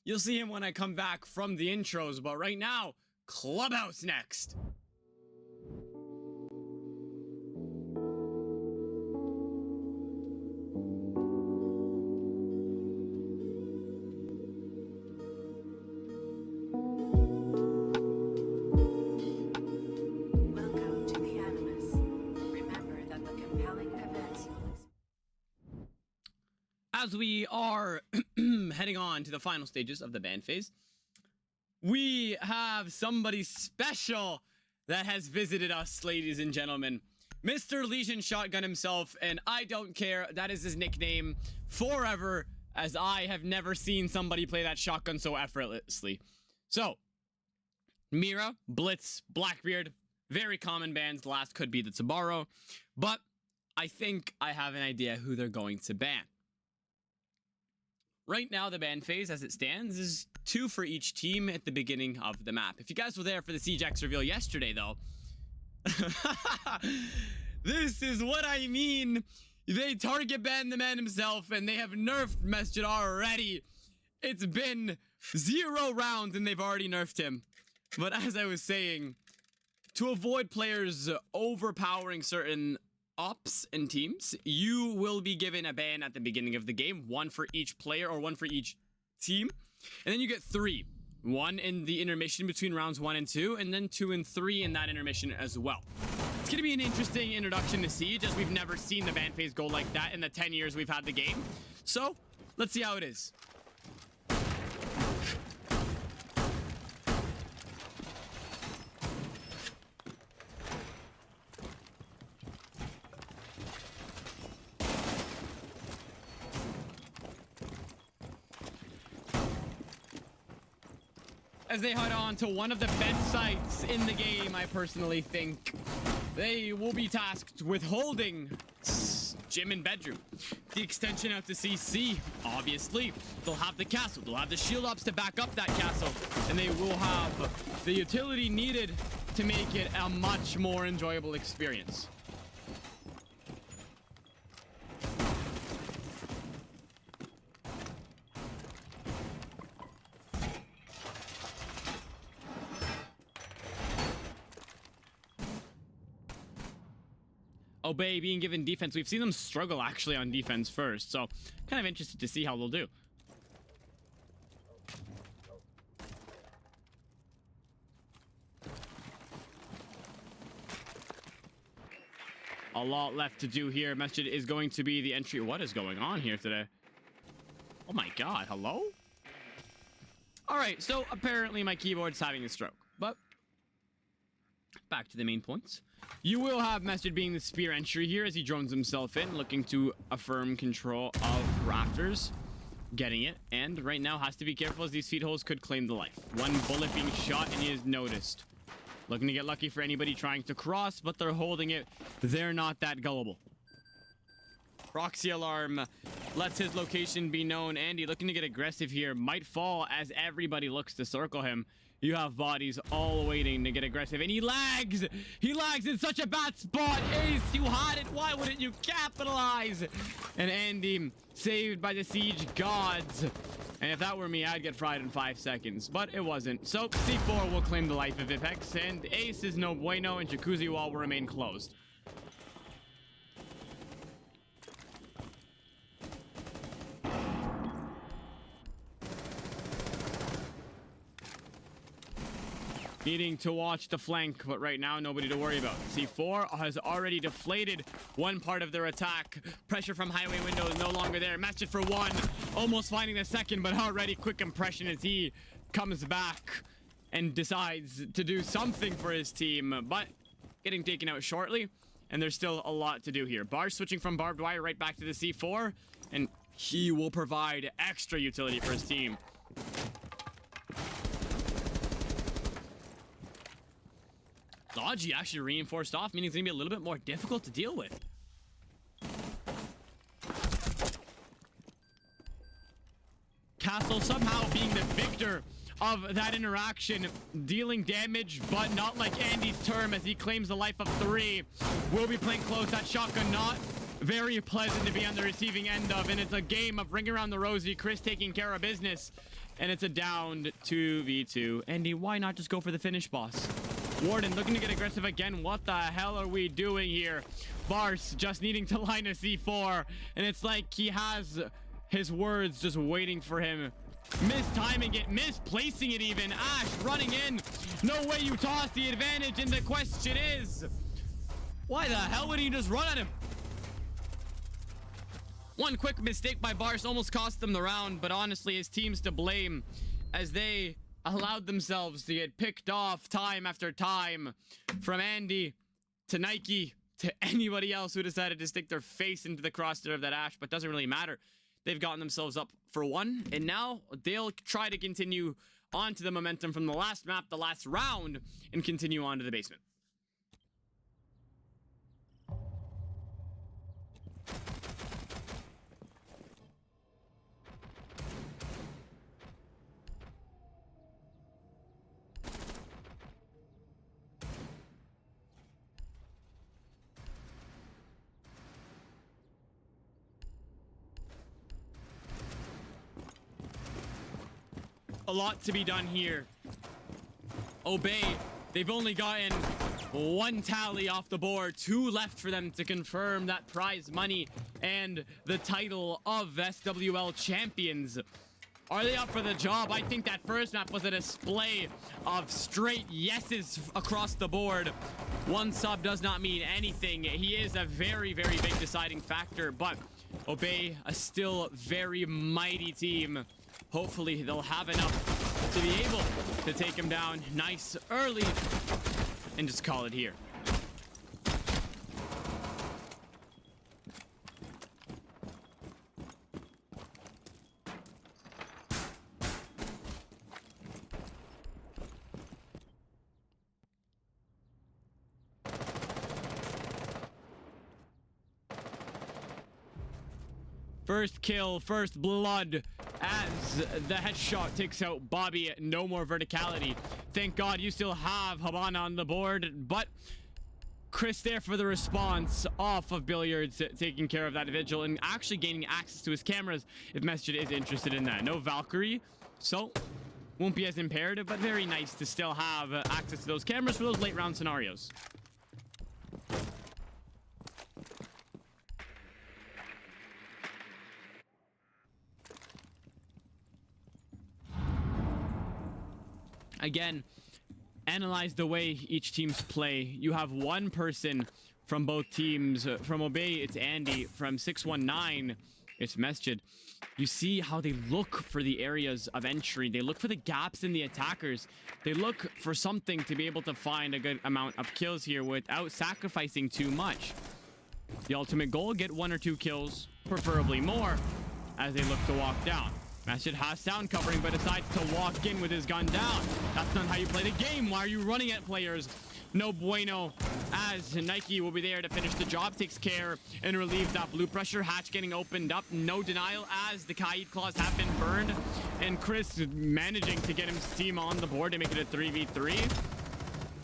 You'll see him when I come back from the intros. But right now, Clubhouse next. As we are heading on to the final stages of the ban phase, we have somebody special that has visited us, ladies and gentlemen. Mr. Legion Shotgun himself, and I don't care, that is his nickname forever, as I have never seen somebody play that shotgun so effortlessly. So, Mira, Blitz, Blackbeard, very common bans. The last could be the Tabaro, but I think I have an idea who they're going to ban. Right now, the ban phase, as it stands, is 2 for each team at the beginning of the map. If you guys were there for the Siege X reveal yesterday, though, this is what I mean. They target banned the man himself, and they have nerfed Mesjid already. It's been 0 rounds, and they've already nerfed him. But as I was saying, to avoid players overpowering certain ops and teams, you will be given a ban at the beginning of the game, 1 for each player or 1 for each team, and then you get 3. 1 in the intermission between rounds 1 and 2, and then 2 and 3 in that intermission as well. It's going to be an interesting introduction to Siege, as we've never seen the ban phase go like that in the 10 years we've had the game. So, let's see how it is. As they head on to one of the best sites in the game, I personally think. They will be tasked with holding gym and bedroom. The extension out to CC, obviously. They'll have the castle. They'll have the shield ops to back up that castle. And they will have the utility needed to make it a much more enjoyable experience. Obey being given defense. We've seen them struggle actually on defense first, so kind of interested to see how they'll do. A lot left to do here. Mesjid is going to be the entry. What is going on here today? Oh my god, hello? Alright, so apparently my keyboard's having a stroke, but back to the main points. You will have Mesjid being the spear entry here as he drones himself in, looking to affirm control of rafters. Getting it, and right now has to be careful as these feed holes could claim the life. 1 bullet being shot and he is noticed. Looking to get lucky for anybody trying to cross, but they're holding it. They're not that gullible. Proxy alarm lets his location be known. Andy looking to get aggressive here. Might fall as everybody looks to circle him. You have bodies all waiting to get aggressive, and he lags! He lags in such a bad spot! Ace, you had it! Why wouldn't you capitalize? And Andy, saved by the Siege gods. And if that were me, I'd get fried in 5 seconds, but it wasn't. So, C4 will claim the life of Apex, and Ace is no bueno, and Jacuzzi Wall will remain closed. Needing to watch the flank, but right now, nobody to worry about. C4 has already deflated 1 part of their attack. Pressure from highway window is no longer there. Mesjid for 1. Almost finding the second, but already quick impression as he comes back and decides to do something for his team, but getting taken out shortly. And there's still a lot to do here. Bars switching from barbed wire right back to the C4, and he will provide extra utility for his team. Dodgy actually reinforced off, meaning it's going to be a little bit more difficult to deal with. Castle somehow being the victor of that interaction, dealing damage, but not like Andy's term as he claims the life of 3. Will be playing close. That shotgun not very pleasant to be on the receiving end of, and it's a game of ring around the rosy. Chris taking care of business, and it's a downed 2v2. Andy, why not just go for the finish, boss? Warden looking to get aggressive again. What the hell are we doing here? Bars just needing to line a C4, and it's like he has his words just waiting for him. Mistiming it, misplacing it even. Ash running in. No way you toss the advantage, and the question is, why the hell would he just run at him? One quick mistake by Bars almost cost them the round, but honestly his team's to blame as they allowed themselves to get picked off time after time, from Andy to Nike to anybody else who decided to stick their face into the crosshair of that Ash, but doesn't really matter. They've gotten themselves up for 1, and now they'll try to continue on to the momentum from the last map, the last round, and continue on to the basement. a lot to be done here. Obey, they've only gotten 1 tally off the board, 2 left for them to confirm that prize money and the title of SWL champions. Are they up for the job? I think that first map was a display of straight yeses across the board. 1 sub does not mean anything. He is a very, very big deciding factor, but Obey, a still very mighty team. Hopefully they'll have enough to be able to take him down nice early and just call it here. First kill, first blood, as the headshot takes out Bobby. No more verticality. Thank God you still have Habana on the board, but Chris there for the response off of Billiards, taking care of that vigil and actually gaining access to his cameras if Masjid is interested in that. No Valkyrie, so won't be as imperative, but very nice to still have access to those cameras for those late round scenarios. Again, analyze the way each team's play. You have 1 person from both teams. From Obey, it's Andy. From 619, it's Masjid. You see how they look for the areas of entry. They look for the gaps in the attackers. They look for something to be able to find a good amount of kills here without sacrificing too much. The ultimate goal, get 1 or 2 kills, preferably more, as they look to walk down. Masjid has sound covering, but decides to walk in with his gun down. That's not how you play the game. Why are you running at players? No bueno, as Nike will be there to finish the job, takes care and relieves that blue pressure. Hatch getting opened up, no denial as the Kaid claws have been burned. And Chris managing to get his team on the board to make it a 3v3.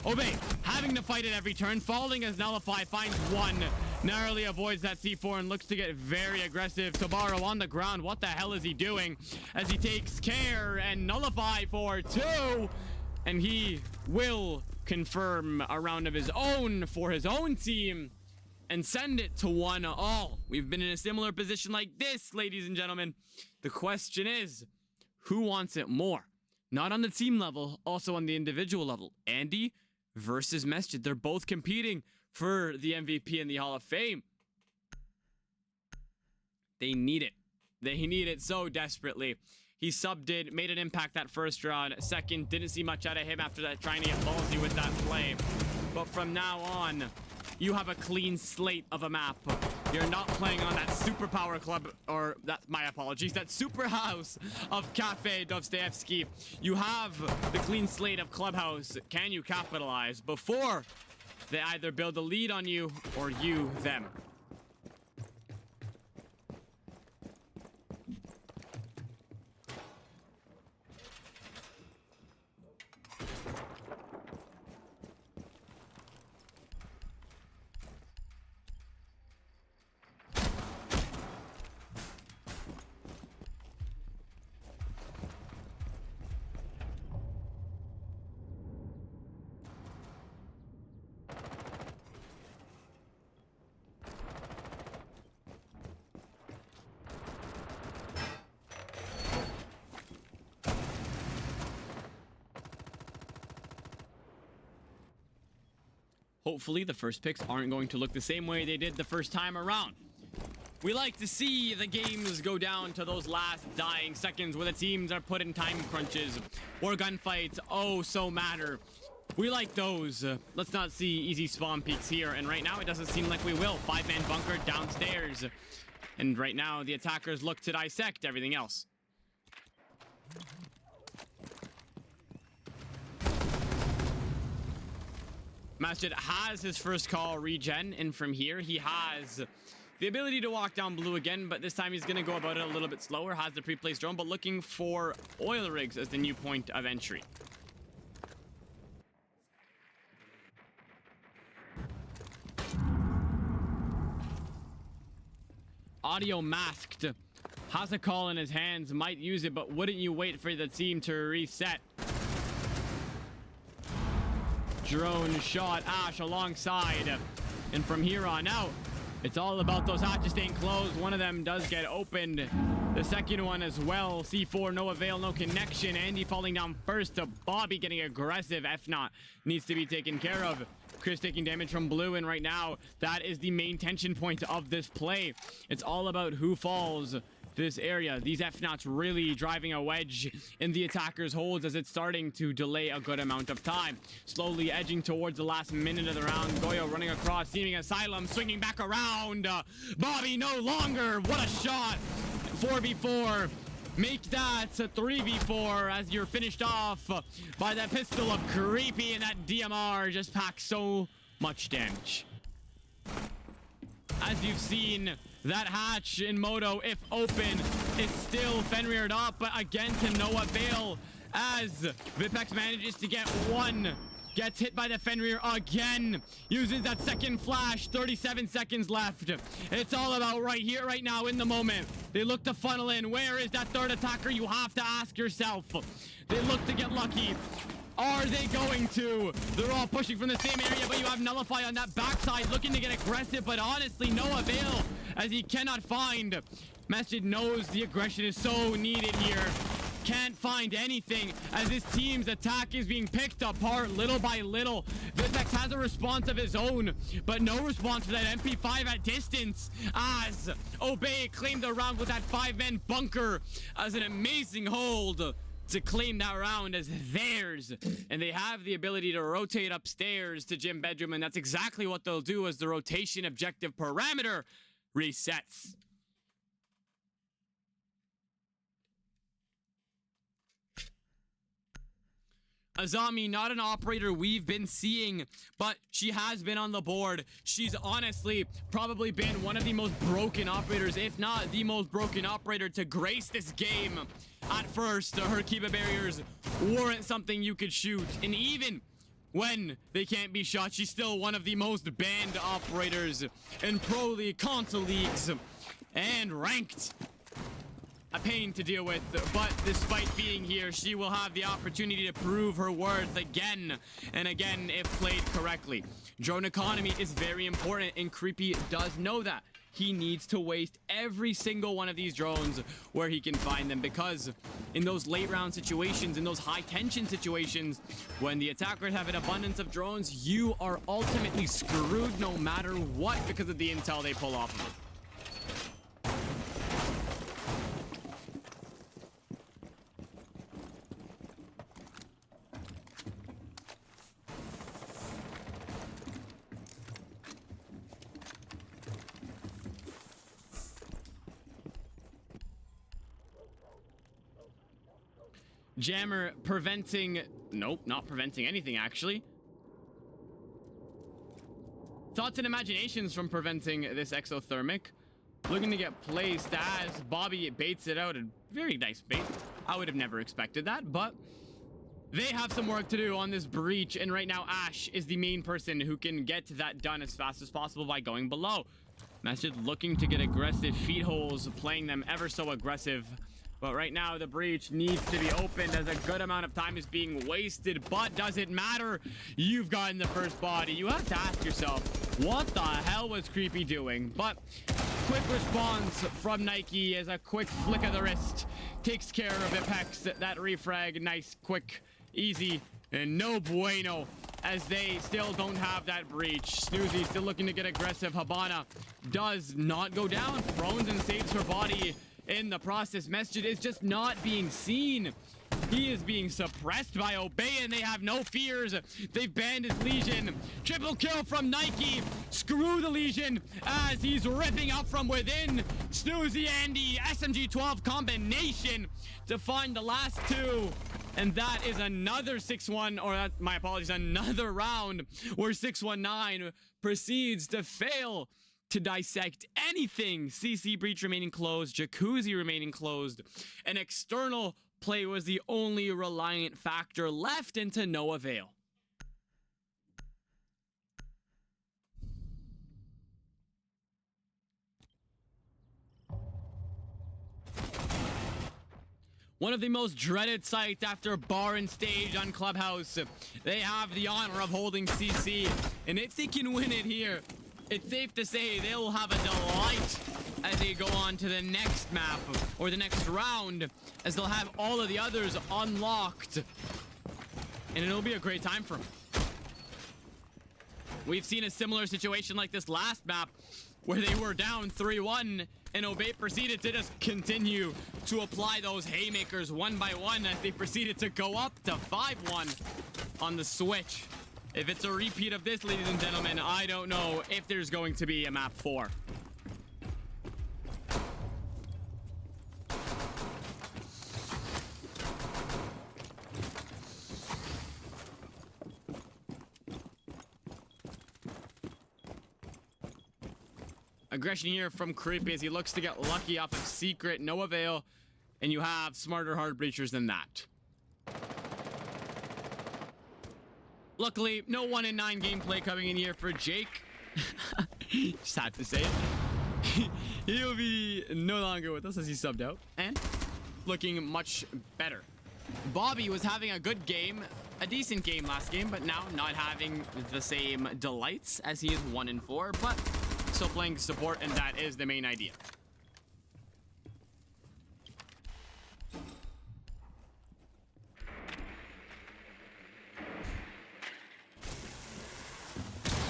Obey, having to fight at every turn, falling as Nullify finds 1. Narrowly avoids that C4 and looks to get very aggressive. Tabaro on the ground. What the hell is he doing? As he takes care and Nullify for 2. And he will confirm a round of his own for his own team and send it to 1-all. We've been in a similar position like this, ladies and gentlemen. The question is, who wants it more? Not on the team level, also on the individual level. Andy versus Masjid. They're both competing for the MVP in the Hall of Fame. They need it. They need it so desperately. He subbed it, made an impact that first round. Second, didn't see much out of him after that, trying to get ballsy with that play. But from now on, you have a clean slate of a map. You're not playing on that superpower club, or that, my apologies, that super house of Cafe Dostoevsky. You have the clean slate of Clubhouse. Can you capitalize before they either build a lead on you or you them? Hopefully the first picks aren't going to look the same way they did the first time around. We like to see the games go down to those last dying seconds where the teams are put in time crunches or gunfights oh so matter. We like those. Let's not see easy spawn peaks here, and right now it doesn't seem like we will. 5-man bunker downstairs. And right now the attackers look to dissect everything else. Masjid has his first call regen, and from here he has the ability to walk down blue again, but this time he's going to go about it a little bit slower. Has the pre-placed drone, but looking for oil rigs as the new point of entry. Audio masked Has a call in his hands, might use it, but wouldn't you wait for the team to reset? Drone shot, Ash alongside. And from here on out, it's all about those hatches staying closed. One of them does get opened. The second one as well. C4, no avail, no connection. Andy falling down first to Bobby getting aggressive. F not needs to be taken care of. Chris taking damage from blue, and right now, that is the main tension point of this play. It's all about who falls this area. These F-Nots really driving a wedge in the attackers' holds as it's starting to delay a good amount of time. Slowly edging towards the last minute of the round. Goyo running across, seeming asylum, swinging back around. Bobby no longer. What a shot. 4v4. Make that a 3v4 as you're finished off by that pistol of Creepy, and that DMR just packs so much damage. As you've seen, that hatch in Moto, if open, is still Fenrir'd up, but again to no avail as Vipex manages to get one. Gets hit by the Fenrir again. Uses that second flash. 37 seconds left. It's all about right here, right now, in the moment. They look to funnel in. Where is that third attacker? You have to ask yourself. They look to get lucky. Are they going to? They're all pushing from the same area, but you have Nullify on that backside looking to get aggressive, but honestly, no avail as he cannot find. Masjid knows the aggression is so needed here. Can't find anything as his team's attack is being picked apart little by little. Vipex has a response of his own, but no response to that MP5 at distance as Obey claimed the round with that 5-man bunker as an amazing hold to claim that round as theirs. And they have the ability to rotate upstairs to Gym Bedroom, and that's exactly what they'll do as the rotation objective parameter resets. Azami, not an operator we've been seeing, but she has been on the board. She's honestly probably been one of the most broken operators, if not the most broken operator to grace this game. At first, her Kiba barriers weren't something you could shoot, and even when they can't be shot, she's still one of the most banned operators in Pro League, Console Leagues, and ranked. A pain to deal with, but despite being here, she will have the opportunity to prove her worth again and again if played correctly. Drone economy is very important, and Creepy does know that. He needs to waste every single one of these drones where he can find them, because in those late round situations, in those high tension situations, when the attackers have an abundance of drones, you are ultimately screwed no matter what because of the intel they pull off of it. Jammer preventing... Nope, not preventing anything, actually. Thoughts and imaginations from preventing this exothermic. Looking to get placed as Bobby baits it out. A very nice bait. I would have never expected that, but they have some work to do on this breach, and right now Ash is the main person who can get that done as fast as possible by going below. Masjid looking to get aggressive feed holes, playing them ever so aggressive. But right now, the breach needs to be opened as a good amount of time is being wasted. But does it matter? You've gotten the first body. You have to ask yourself, what the hell was Creepy doing? But quick response from Nike as a quick flick of the wrist takes care of Apex. That refrag, nice, quick, easy, and no bueno as they still don't have that breach. Snoozy still looking to get aggressive. Habana does not go down. Thrones and saves her body. In the process, Masjid is just not being seen. He is being suppressed by Obey, and they have no fears. They've banned his Legion. Triple kill from Nike. Screw the Legion as he's ripping up from within. Snoozy and the SMG-12 combination to find the last two. And that is another 6-1, or that, my apologies, another round where 619 proceeds to fail to dissect anything. CC breach remaining closed, Jacuzzi remaining closed. An external play was the only reliant factor left, and to no avail. One of the most dreaded sights after bar and stage on Clubhouse. They have the honor of holding CC. And if they can win it here, it's safe to say they'll have a delight as they go on to the next map or the next round, as they'll have all of the others unlocked. And it'll be a great time for them. We've seen a similar situation like this last map where they were down 3-1 and Obey proceeded to just continue to apply those haymakers one by one as they proceeded to go up to 5-1 on the switch. If it's a repeat of this, ladies and gentlemen, I don't know if there's going to be a map 4. Aggression here from Creepy as he looks to get lucky off of Secret, no avail, and you have smarter hard breachers than that. Luckily, no 1 in 9 gameplay coming in here for Jake. Just had to say it. He'll be no longer with us as he subbed out and looking much better. Bobby was having a good game, a decent game last game, but now not having the same delights as he is 1 in 4, but still playing support, and that is the main idea.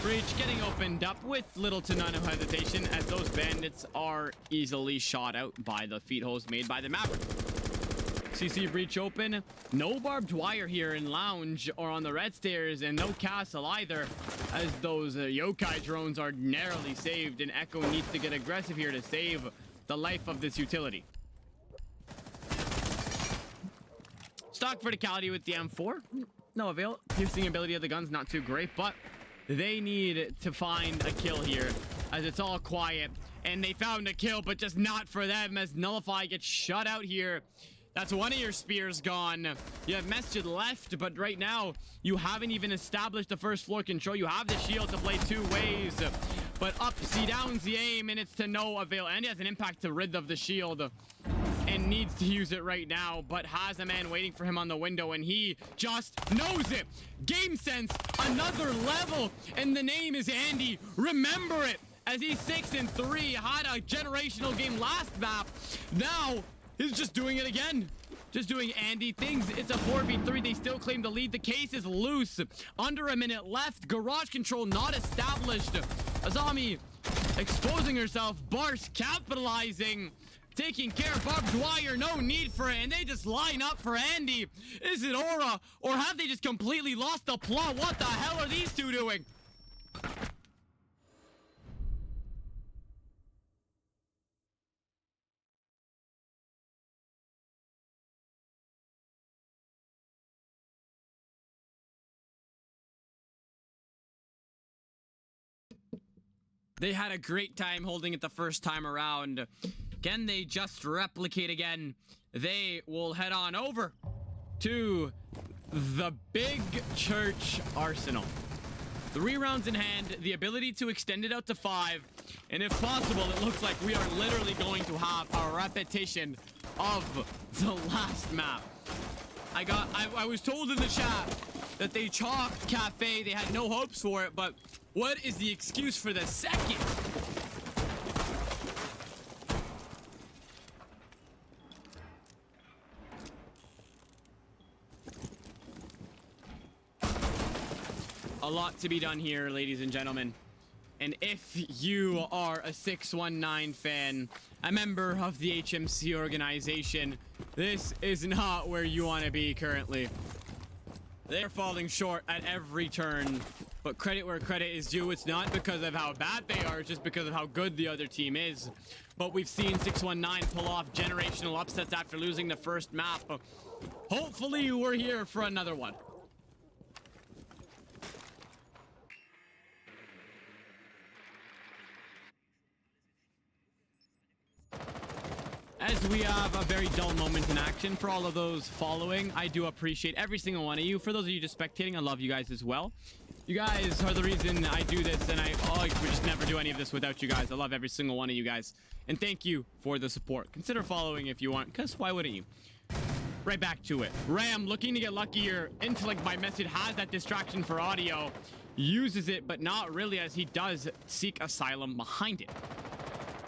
Breach getting opened up with little to none of hesitation as those bandits are easily shot out by the feet holes made by the Maverick. CC breach open. No barbed wire here in lounge or on the red stairs, and no castle either, as those yokai drones are narrowly saved, and Echo needs to get aggressive here to save the life of this utility. Stock verticality with the M4. No avail. Piercing ability of the gun's not too great, but they need to find a kill here as it's all quiet, and they found a kill, but just not for them as Nullify gets shut out here. That's one of your spears gone. You have Masjid left, but right now you haven't even established the first floor control. You have the shield to play 2 ways, but ups, he downs the aim, and it's to no avail. And he has an impact to rid of the shield and needs to use it right now, but has a man waiting for him on the window, and he just knows it. Game sense, another level, and the name is Andy. Remember it, as he's 6-3, had a generational game last map. Now he's just doing it again. Just doing Andy things. It's a 4v3. They still claim the lead. The case is loose. Under a minute left. Garage control not established. Azami exposing herself. Bars capitalizing. Taking care of barbed wire. No need for it. And they just line up for Andy. Is it Aura? Or have they just completely lost the plot? What the hell are these two doing? They had a great time holding it the first time around. Can they just replicate again? They will head on over to the Big Church Arsenal. 3 rounds in hand, the ability to extend it out to 5, and if possible, it looks like we are literally going to have a repetition of the last map. I was told in the chat that they chalked Cafe, they had no hopes for it, but what is the excuse for the second? A lot to be done here, ladies and gentlemen. And if you are a 619 fan, a member of the HMC organization, this is not where you want to be currently. They're falling short at every turn, but credit where credit is due. It's not because of how bad they are, it's just because of how good the other team is. But we've seen 619 pull off generational upsets after losing the first map. Hopefully we're here for another one. As we have a very dull moment in action for all of those following, I do appreciate every single one of you. For those of you just spectating, I love you guys as well. You guys are the reason I do this, and I would just never do any of this without you guys. I love every single one of you guys, and thank you for the support. Consider following if you want, because why wouldn't you? right back to it. Ram looking to get luckier. Intellect by message has that distraction for audio. Uses it, but not really, as he does seek asylum behind it.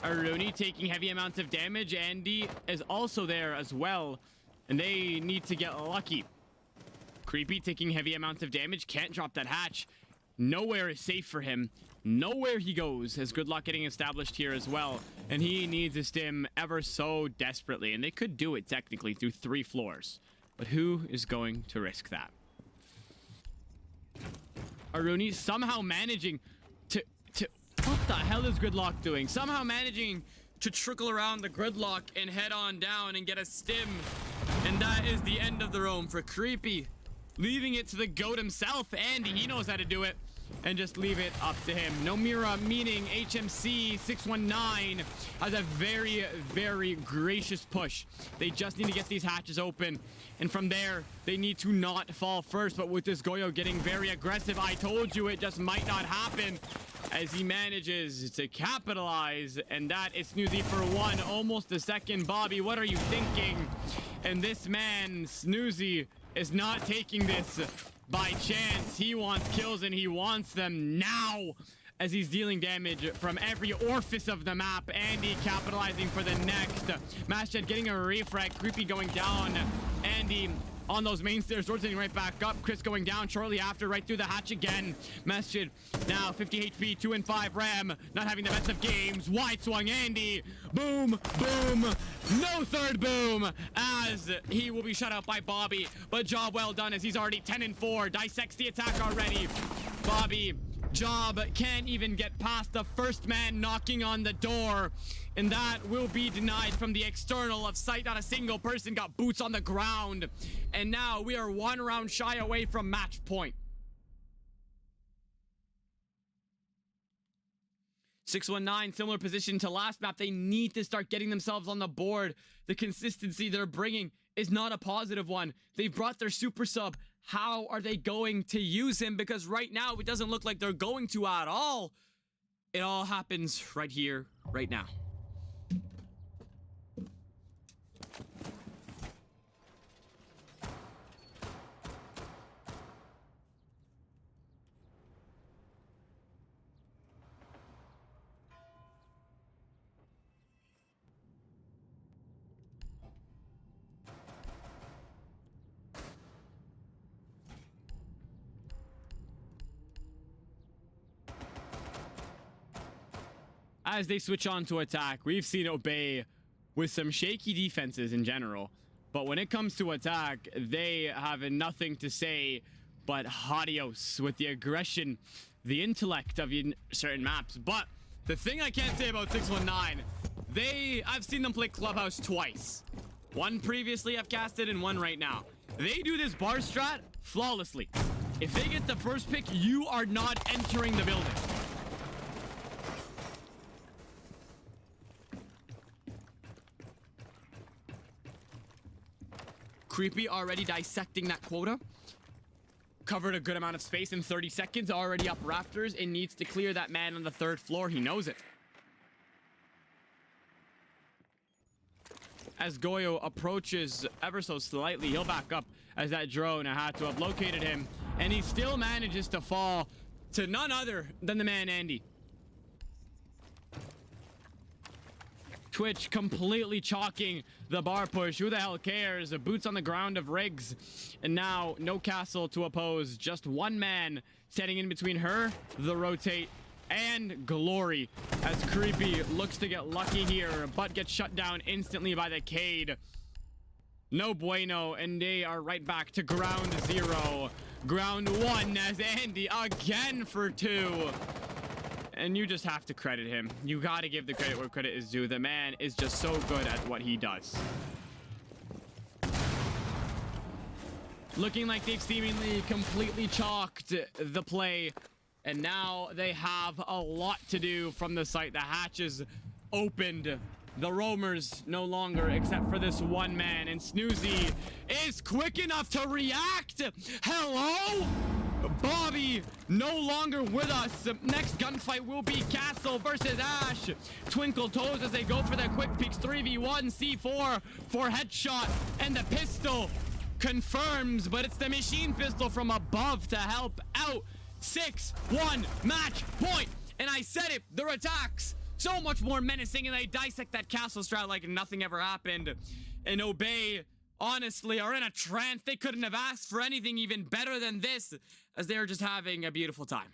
Aruni taking heavy amounts of damage. Andy is also there as well, and they need to get lucky. Creepy taking heavy amounts of damage. Can't drop that hatch. Nowhere is safe for him. Nowhere he goes. Has good luck getting established here as well, and he needs a stim ever so desperately, and they could do it technically through 3 floors, but who is going to risk that? Aruni somehow managing to what the hell is Gridlock doing? Somehow managing to trickle around the Gridlock and head on down and get a stim, and that is the end of the roam for Creepy, leaving it to the GOAT himself. Andy, he knows how to do it, and just leave it up to him. Nomura, meaning HMC 619, has a very, very gracious push. They just need to get these hatches open, and from there, they need to not fall first. But with this Goyo getting very aggressive, I told you it just might not happen, as he manages to capitalize, and that is Snoozy for 1, almost a second. Bobby, what are you thinking? And this man, Snoozy, is not taking this by chance. He wants kills, and he wants them now, as he's dealing damage from every orifice of the map. Andy capitalizing for the next. Mashed getting a refrag. Creepy going down. Andy on those main stairs, rotating right back up. Chris going down shortly after, right through the hatch again. Masjid now 50 HP, 2 and 5. Ram not having the best of games. Wide swung Andy. Boom, boom. No third boom, as he will be shut out by Bobby. But job well done, as he's already 10 and 4. Dissects the attack already. Bobby, job can't even get past the first man knocking on the door, and that will be denied from the external of sight. Not a single person got boots on the ground, and now we are 1 round shy away from match point. 619, similar position to last map. They need to start getting themselves on the board. The consistency they're bringing is not a positive one. They've brought their super sub. How are they going to use him? Because right now, it doesn't look like they're going to at all. It all happens right here, right now. As they switch on to attack, we've seen Obey with some shaky defenses in general, but when it comes to attack, they have nothing to say but adios with the aggression, the intellect of certain maps. But the thing I can't say about 619, I've seen them play Clubhouse twice. One previously I've casted and one right now. They do this bar strat flawlessly. If they get the first pick, you are not entering the building. Creepy already dissecting that quota. Covered a good amount of space in 30 seconds. Already up rafters and needs to clear that man on the 3rd floor. He knows it. As Goyo approaches ever so slightly, he'll back up as that drone had to have located him. And he still manages to fall to none other than the man Andy. Twitch completely chalking the bar push. Who the hell cares? Boots on the ground of Riggs. And now no castle to oppose. Just one man standing in between her, the rotate, and Glory. As Creepy looks to get lucky here, but gets shut down instantly by the Cade. No bueno, and they are right back to ground 0. Ground 1 as Andy again for 2. And you just have to credit him. You gotta give the credit where credit is due. The man is just so good at what he does. Looking like they've seemingly completely chalked the play. And now they have a lot to do from the site. The hatches opened. The roamers no longer, except for this one man. And Snoozy is quick enough to react. Hello? Bobby no longer with us. Next gunfight will be Castle versus Ash. Twinkle toes as they go for their quick peeks. 3v1 C4 for headshot, and the pistol confirms, but it's the machine pistol from above to help out. 6-1 match point. And I said it, their attacks so much more menacing, and they dissect that castle strat like nothing ever happened. And Obey honestly are in a trance. They couldn't have asked for anything even better than this, as they are just having a beautiful time.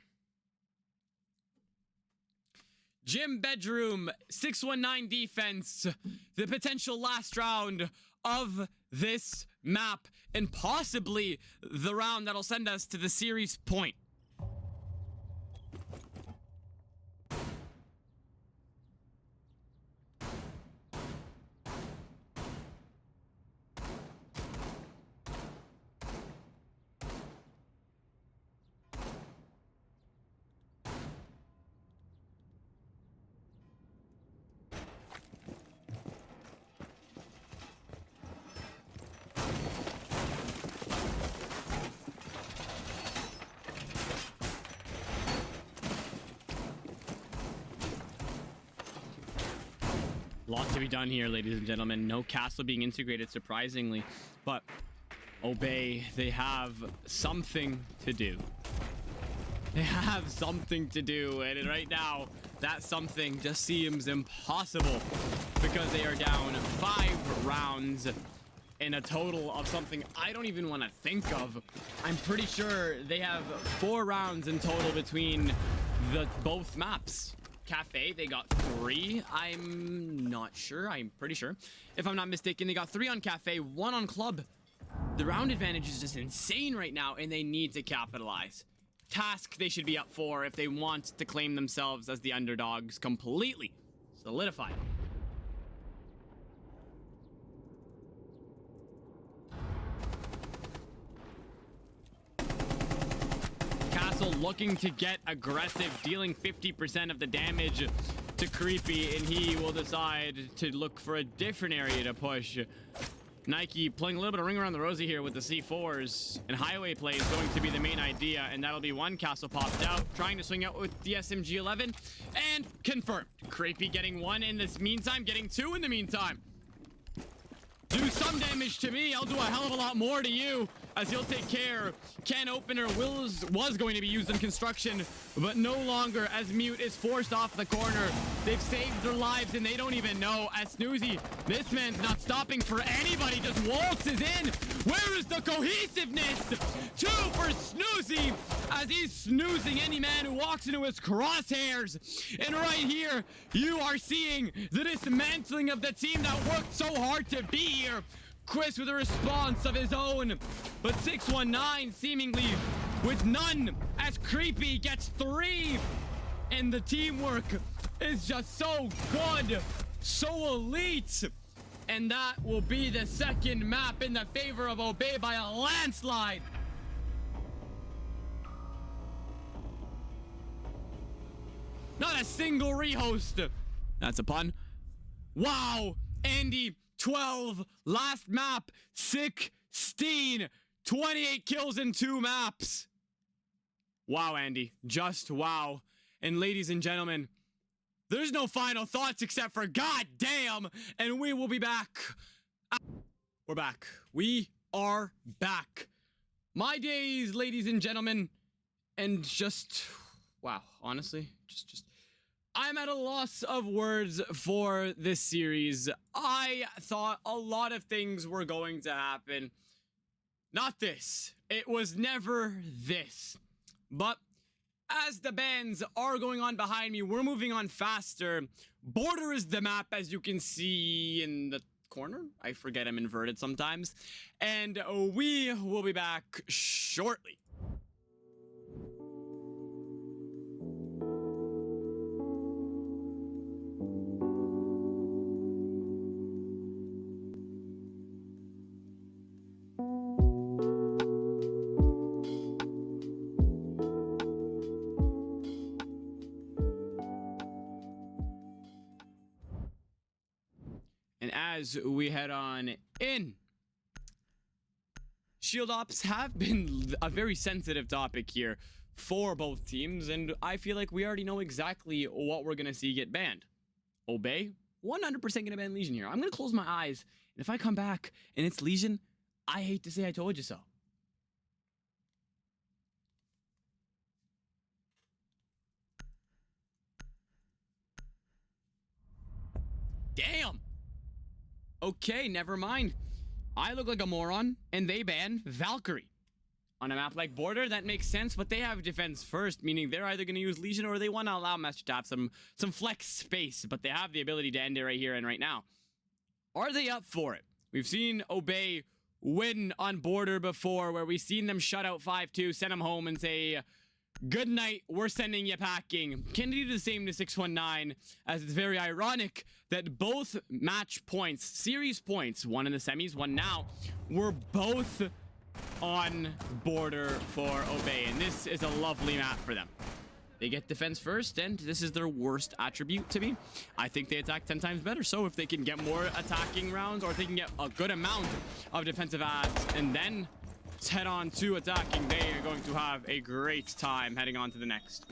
Gym bedroom, 619 defense, the potential last round of this map, and possibly the round that'll send us to the series point. Lot to be done here, ladies and gentlemen. No castle being integrated, surprisingly. But Obey, they have something to do. They have something to do. And right now, that something just seems impossible, because they are down 5 rounds in a total of something I don't even want to think of. I'm pretty sure they have 4 rounds in total between both maps. Cafe, they got 3. I'm not sure. I'm pretty sure. If I'm not mistaken, they got 3 on Cafe, 1 on Club. The round advantage is just insane right now, and they need to capitalize. Task they should be up for if they want to claim themselves as the underdogs completely solidified. Looking to get aggressive, dealing 50% of the damage to Creepy, and he will decide to look for a different area to push. Nike playing a little bit of ring around the rosy here with the C4s, and highway play is going to be the main idea, and that'll be one castle popped out, trying to swing out with the SMG 11, and confirmed. Creepy getting 1 in this meantime, getting 2 in the meantime. Do some damage to me, I'll do a hell of a lot more to you, as you'll take care. Can opener was going to be used in construction, but no longer, as Mute is forced off the corner. They've saved their lives, and they don't even know. As Snoozy, this man's not stopping for anybody, just waltzes in. Where is the cohesiveness? 2 for Snoozy, as he's snoozing any man who walks into his crosshairs. And right here, you are seeing the dismantling of the team that worked so hard to be here. Chris with a response of his own, but 619 seemingly with none, as Creepy gets 3, and the teamwork is just so good, so elite, and that will be the second map in the favor of Obey by a landslide. Not a single rehost. That's a pun. Wow, Andy. 12, last map, 16, 28 kills in 2 maps. Wow, Andy, just wow. And ladies and gentlemen, there's no final thoughts except for goddamn, and we will be back. We're back. We are back. My days, ladies and gentlemen, and just, wow, honestly, just I'm at a loss of words for this series. I thought a lot of things were going to happen. Not this. It was never this. But as the bands are going on behind me, we're moving on faster. Border is the map, as you can see in the corner. I forget I'm inverted sometimes. And we will be back shortly. as we head on in. shield ops have been a very sensitive topic here for both teams, and I feel like we already know exactly what we're going to see get banned. Obey, 100% going to ban Legion here. I'm going to close my eyes, and if I come back and it's Legion, I hate to say I told you so. Damn! Okay, never mind. I look like a moron, and they ban Valkyrie. On a map like Border, that makes sense, but they have defense first, meaning they're either going to use Legion or they want to allow Master to have some flex space, but they have the ability to end it right here and right now. Are they up for it? We've seen Obey win on Border before, where we've seen them shut out 5-2, send them home and say, good night, we're sending you packing. Can they do the same to 619, as it's very ironic that both match points, series points, one in the semis, one now, were both on Border for Obey, and this is a lovely map for them. They get defense first, and this is their worst attribute to me. I think they attack 10 times better, so if they can get more attacking rounds, or if they can get a good amount of defensive ads, and then head on to attacking, they are going to have a great time heading on to the next.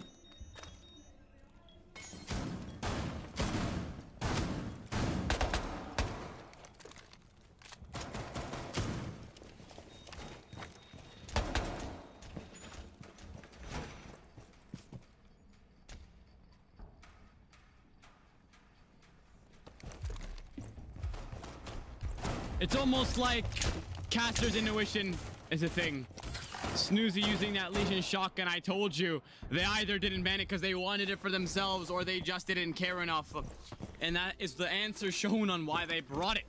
It's almost like caster's intuition is a thing. Snoozy using that Legion shotgun, I told you. They either didn't ban it because they wanted it for themselves, or they just didn't care enough. And that is the answer shown on why they brought it.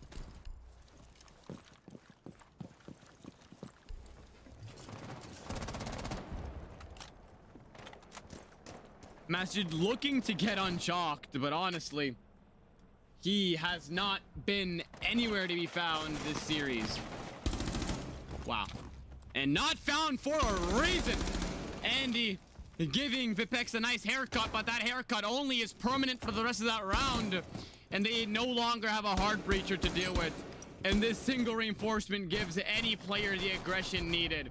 Masjid looking to get unchalked, but honestly, he has not been anywhere to be found this series. Wow. And not found for a reason. Andy giving Vipex a nice haircut, but that haircut only is permanent for the rest of that round. And they no longer have a hard breacher to deal with. And this single reinforcement gives any player the aggression needed.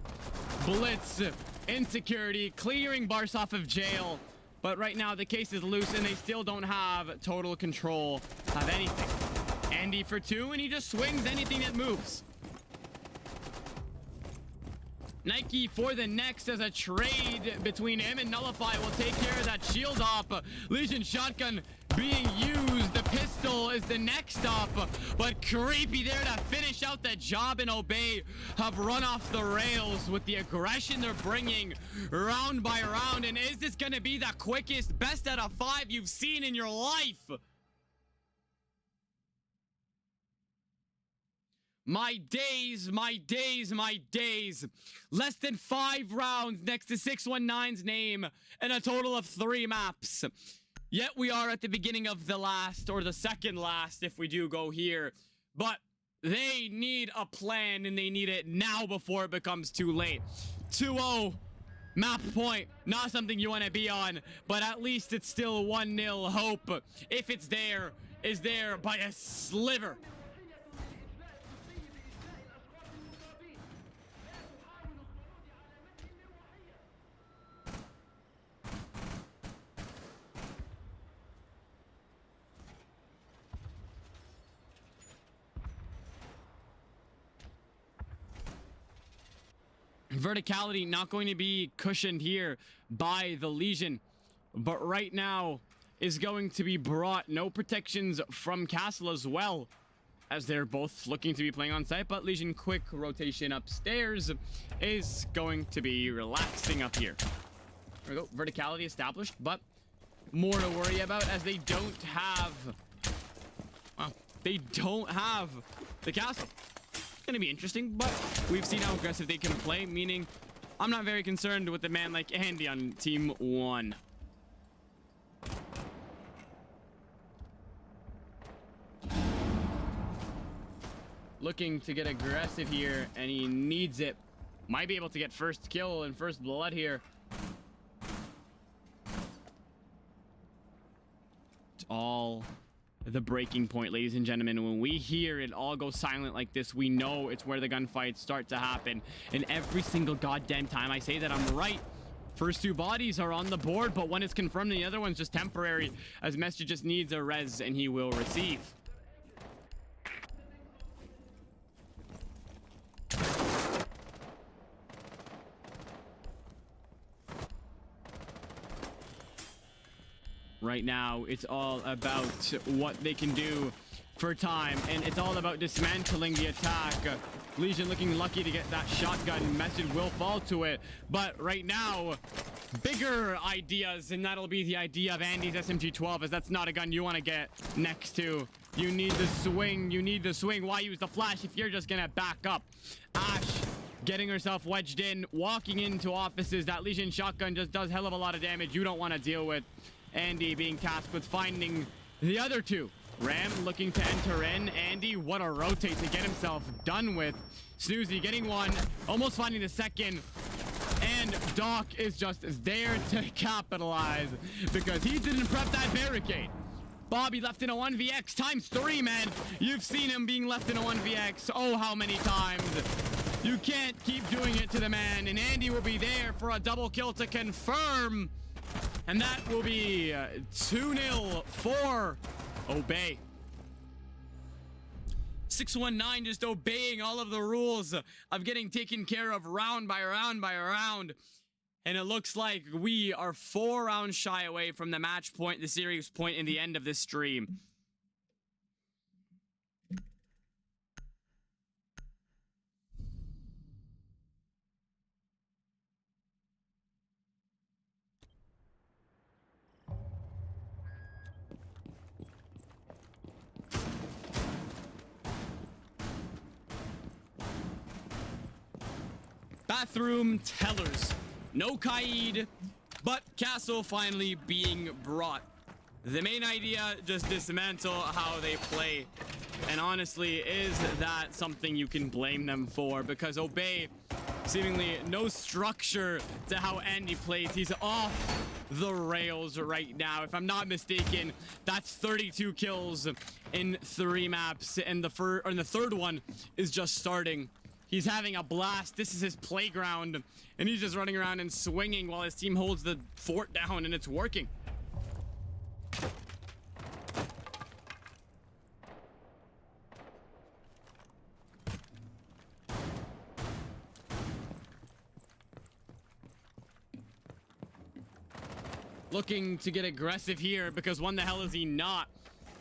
Blitz, insecurity, clearing Bars off of jail. But right now the case is loose and they still don't have total control of anything. Andy for 2, and he just swings anything that moves. Nike for the next as a trade between him and Nullify will take care of that shield op. Legion shotgun being used. The pistol is the next up, but Creepy there to finish out the job, and Obey have run off the rails with the aggression they're bringing round by round. And is this gonna be the quickest best out of 5 you've seen in your life? My days, my days, my days. Less than 5 rounds next to 619's name and a total of 3 maps. Yet we are at the beginning of the last, or the second last if we do go here. But they need a plan, and they need it now before it becomes too late. 2-0 map point. Not something you want to be on, but at least it's still 1-0 hope. If it's there, is there by a sliver. Verticality not going to be cushioned here by the Legion, but right now is going to be brought. No protections from Castle as well, as they're both looking to be playing on site, but Legion quick rotation upstairs is going to be relaxing up here. There we go, verticality established, but more to worry about as they don't have, well, they don't have the castle. Gonna be interesting, but we've seen how aggressive they can play, meaning I'm not very concerned with a man like Andy on team 1. Looking to get aggressive here, and he needs it. Might be able to get first kill and first blood here. It's all the breaking point, ladies and gentlemen. When we hear it all go silent like this, we know it's where the gunfights start to happen. And every single goddamn time I say that, I'm right. First two bodies are on the board, but one is confirmed and the other one's just temporary, as Messi just needs a res and he will receive. Right now, it's all about what they can do for time, and it's all about dismantling the attack. Legion looking lucky to get that shotgun. Message will fall to it, but right now, bigger ideas, and that'll be the idea of Andy's SMG-12, as that's not a gun you want to get next to. You need the swing. You need the swing. Why use the flash if you're just gonna back up? Ash getting herself wedged in, walking into offices. That Legion shotgun just does hell of a lot of damage you don't want to deal with. Andy being tasked with finding the other two. Ram looking to enter in. Andy, what a rotate to get himself done with. Snoozy getting one, almost finding the second. And Doc is just there to capitalize because he didn't prep that barricade. Bobby left in a 1vx times 3, man. You've seen him being left in a 1vx. Oh, how many times? You can't keep doing it to the man. And Andy will be there for a double kill to confirm. And that will be 2-0 for Obey. 619 just obeying all of the rules of getting taken care of round by round by round. And it looks like we are 4 rounds shy away from the match point, the series point in the end of this stream. Bathroom tellers. No Kaid, but Castle finally being brought. The main idea, just dismantle how they play. And honestly, is that something you can blame them for? Because Obey, seemingly no structure to how Andy plays. He's off the rails right now. If I'm not mistaken, that's 32 kills in 3 maps. And the third one is just starting. He's having a blast. This is his playground. And he's just running around and swinging while his team holds the fort down, and it's working. Looking to get aggressive here, because when the hell is he not?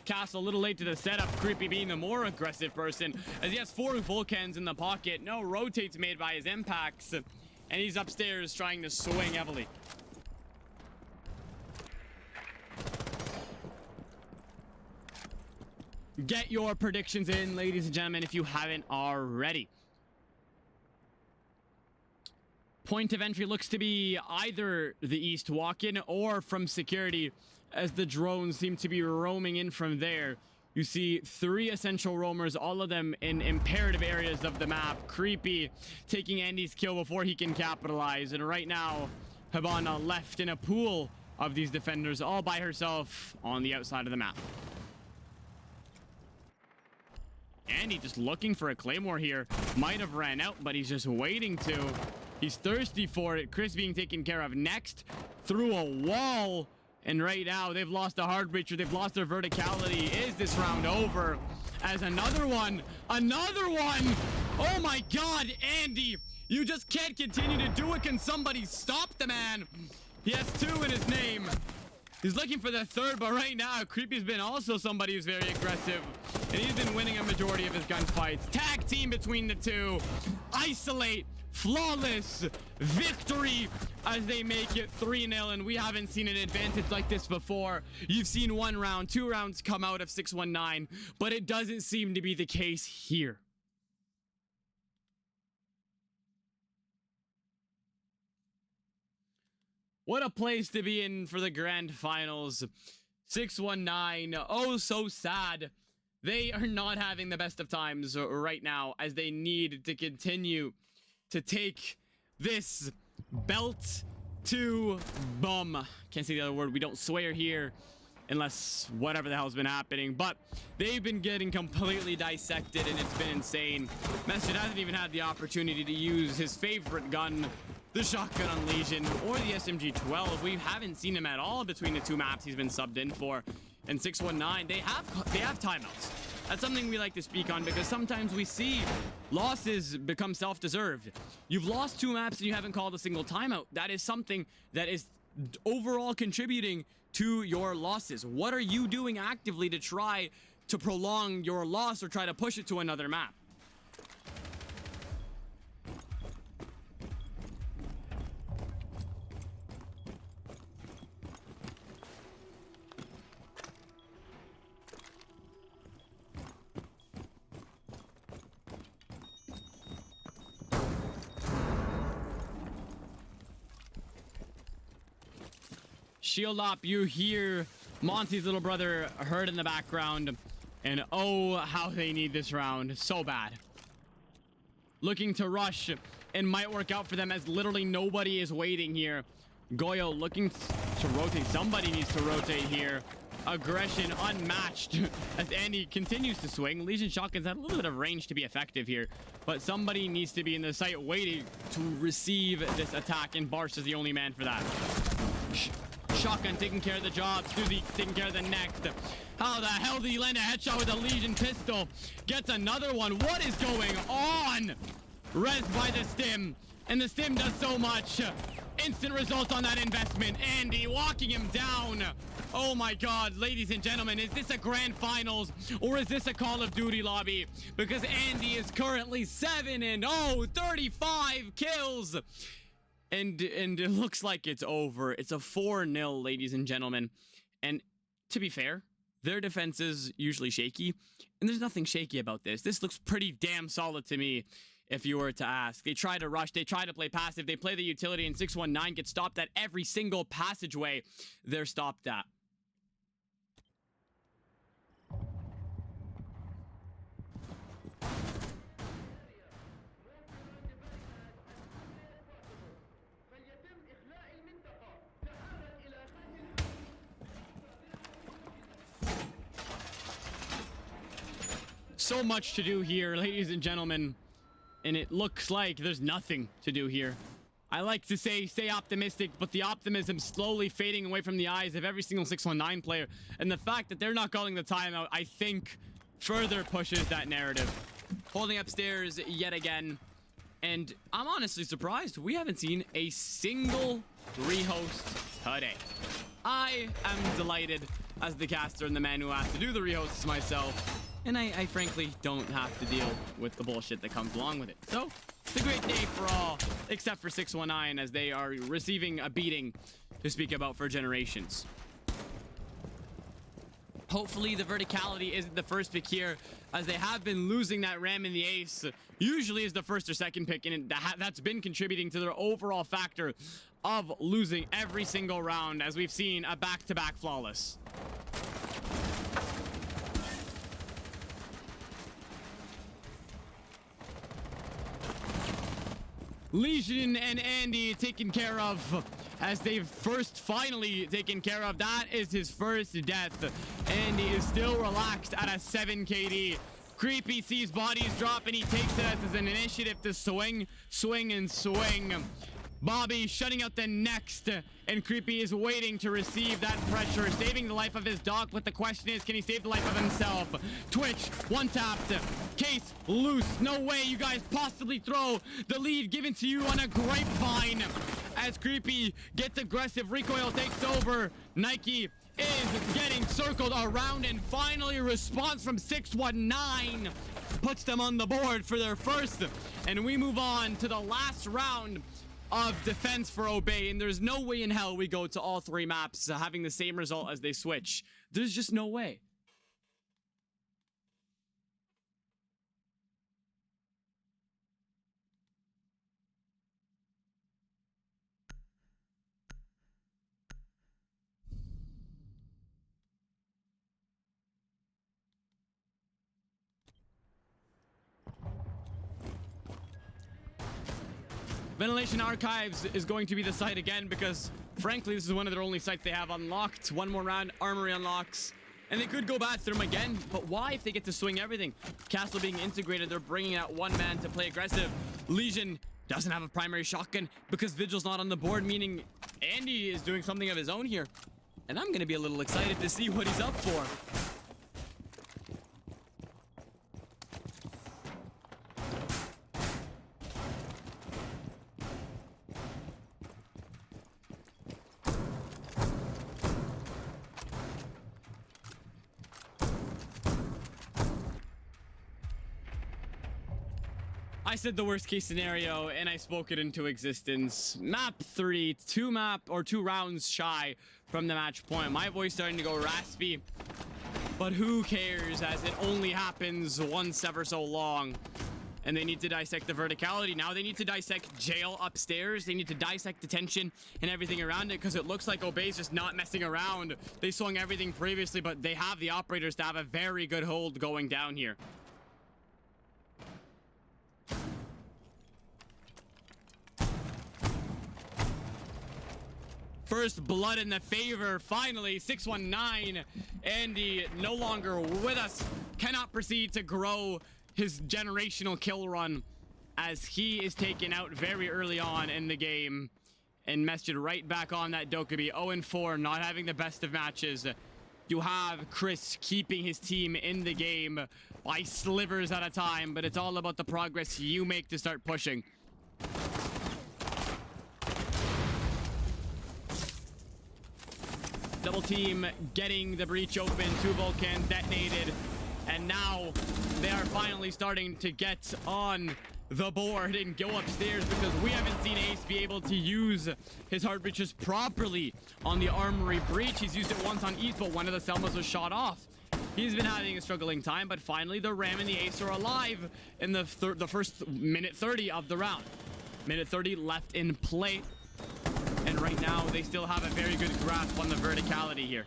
Castle a little late to the setup. Creepy being the more aggressive person, as he has 4 Vulcans in the pocket. No rotates made by his impacts, and he's upstairs trying to swing heavily. Get your predictions in, ladies and gentlemen, if you haven't already. Point of entry looks to be either the east walk-in or from security, as the drones seem to be roaming in from there. You see 3 essential roamers, all of them in imperative areas of the map. Creepy taking Andy's kill before he can capitalize. And right now, Habana left in a pool of these defenders all by herself on the outside of the map. Andy just looking for a claymore here. Might have ran out, but he's just waiting to. He's thirsty for it. Chris being taken care of next through a wall. And right now, they've lost a hard breacher. They've lost their verticality. Is this round over? As another one. Oh my God, Andy. You just can't continue to do it. Can somebody stop the man? He has 2 in his name. He's looking for the 3rd, but right now, Creepy's been also somebody who's very aggressive. And he's been winning a majority of his gunfights. Tag team between the 2. Isolate. Flawless victory as they make it 3-0, and we haven't seen an advantage like this before. You've seen 1 round, 2 rounds come out of 619, but it doesn't seem to be the case here. What a place to be in for the grand finals. 619, oh so sad. They are not having the best of times right now, as they need to continue to take this belt to bum. Can't say the other word. We don't swear here unless whatever the hell's been happening. But they've been getting completely dissected, and it's been insane. Mesut hasn't even had the opportunity to use his favorite gun, the shotgun on Legion, or the SMG-12. We haven't seen him at all between the two maps he's been subbed in for. And 619, they have timeouts. That's something we like to speak on, because sometimes we see losses become self-deserved. You've lost 2 maps and you haven't called a single timeout. That is something that is overall contributing to your losses. What are you doing actively to try to prolong your loss or try to push it to another map? Shield up, you hear Monty's little brother heard in the background, and oh, how they need this round so bad. Looking to rush, and might work out for them as literally nobody is waiting here. Goyo looking to rotate. Somebody needs to rotate here. Aggression unmatched as Andy continues to swing. Legion shotguns had a little bit of range to be effective here, but somebody needs to be in the site waiting to receive this attack, and Barsh is the only man for that. Shotgun taking care of the job. Suzy taking care of the next. How the hell did he land a headshot with a Legion pistol? Gets another one. What is going on? Res by the stim, and the stim does so much. Instant results on that investment. Andy walking him down. Oh my god, ladies and gentlemen, is this a grand finals or is this a Call of Duty lobby? Because Andy is currently 7-0, 35 kills. And it looks like it's over. It's a 4-0, ladies and gentlemen. And to be fair, their defense is usually shaky, and there's nothing shaky about this. This looks pretty damn solid to me, if you were to ask. They try to rush, they try to play passive, they play the utility, and 619 gets stopped at every single passageway they're stopped at. So much to do here, ladies and gentlemen, and it looks like there's nothing to do here. I like to say stay optimistic, but the optimism slowly fading away from the eyes of every single 619 player, and the fact that they're not calling the timeout, I think, further pushes that narrative. Holding upstairs yet again, and I'm honestly surprised we haven't seen a single rehost today. I am delighted as the caster and the man who has to do the rehosts myself. And I frankly don't have to deal with the bullshit that comes along with it. So, it's a great day for all, except for 619, as they are receiving a beating to speak about for generations. Hopefully, the verticality isn't the first pick here, as they have been losing that ram in the ace. Usually is the first or second pick, and that's been contributing to their overall factor of losing every single round, as we've seen a back-to-back flawless. Legion and Andy taken care of, as they've finally taken care of. That is his first death. Andy is still relaxed at a 7 KD. Creepy sees bodies drop, and he takes it as an initiative to swing, and swing. Bobby shutting out the next, and Creepy is waiting to receive that pressure, saving the life of his dog, but the question is, can he save the life of himself? Twitch, one tapped, Case loose. No way you guys possibly throw the lead given to you on a grapevine. As Creepy gets aggressive, recoil takes over. Nike is getting circled around, and finally a response from 619 puts them on the board for their first. And we move on to the last round of defense for Obey, and there's no way in hell we go to all 3 maps having the same result as they switch. There's just no way. Ventilation Archives is going to be the site again, because Frankly, this is one of their only sites they have unlocked. One more round, Armory unlocks. And they could go back through them again, but why if they get to swing everything? Castle being integrated, they're bringing out one man to play aggressive. Legion doesn't have a primary shotgun because Vigil's not on the board, meaning Andy is doing something of his own here. And I'm going to be a little excited to see what he's up for. I said the worst case scenario and I spoke it into existence. Map 3, two rounds shy from the match point. My voice starting to go raspy, but who cares as it only happens once ever so long. And they need to dissect the verticality. Now they need to dissect jail upstairs. They need to dissect detention and everything around it because it looks like Obey's just not messing around. They swung everything previously, but they have the operators to have a very good hold going down here. First blood in the favor, finally, 619. Andy no longer with us, cannot proceed to grow his generational kill run as he is taken out very early on in the game and messed it right back on that Dokkaebi. 0-4, not having the best of matches. You have Chris keeping his team in the game by slivers at a time, but it's all about the progress you make to start pushing. Double team getting the breach open, 2 Vulcans detonated, and now they are finally starting to get on the board and go upstairs because we haven't seen Ace be able to use his heart breaches properly on the Armory breach. He's used it once on East, but one of the Selmas was shot off. He's been having a struggling time, but finally the Ram and the Ace are alive in the first minute 30 of the round. Minute 30 left in play. And right now, they still have a very good grasp on the verticality here.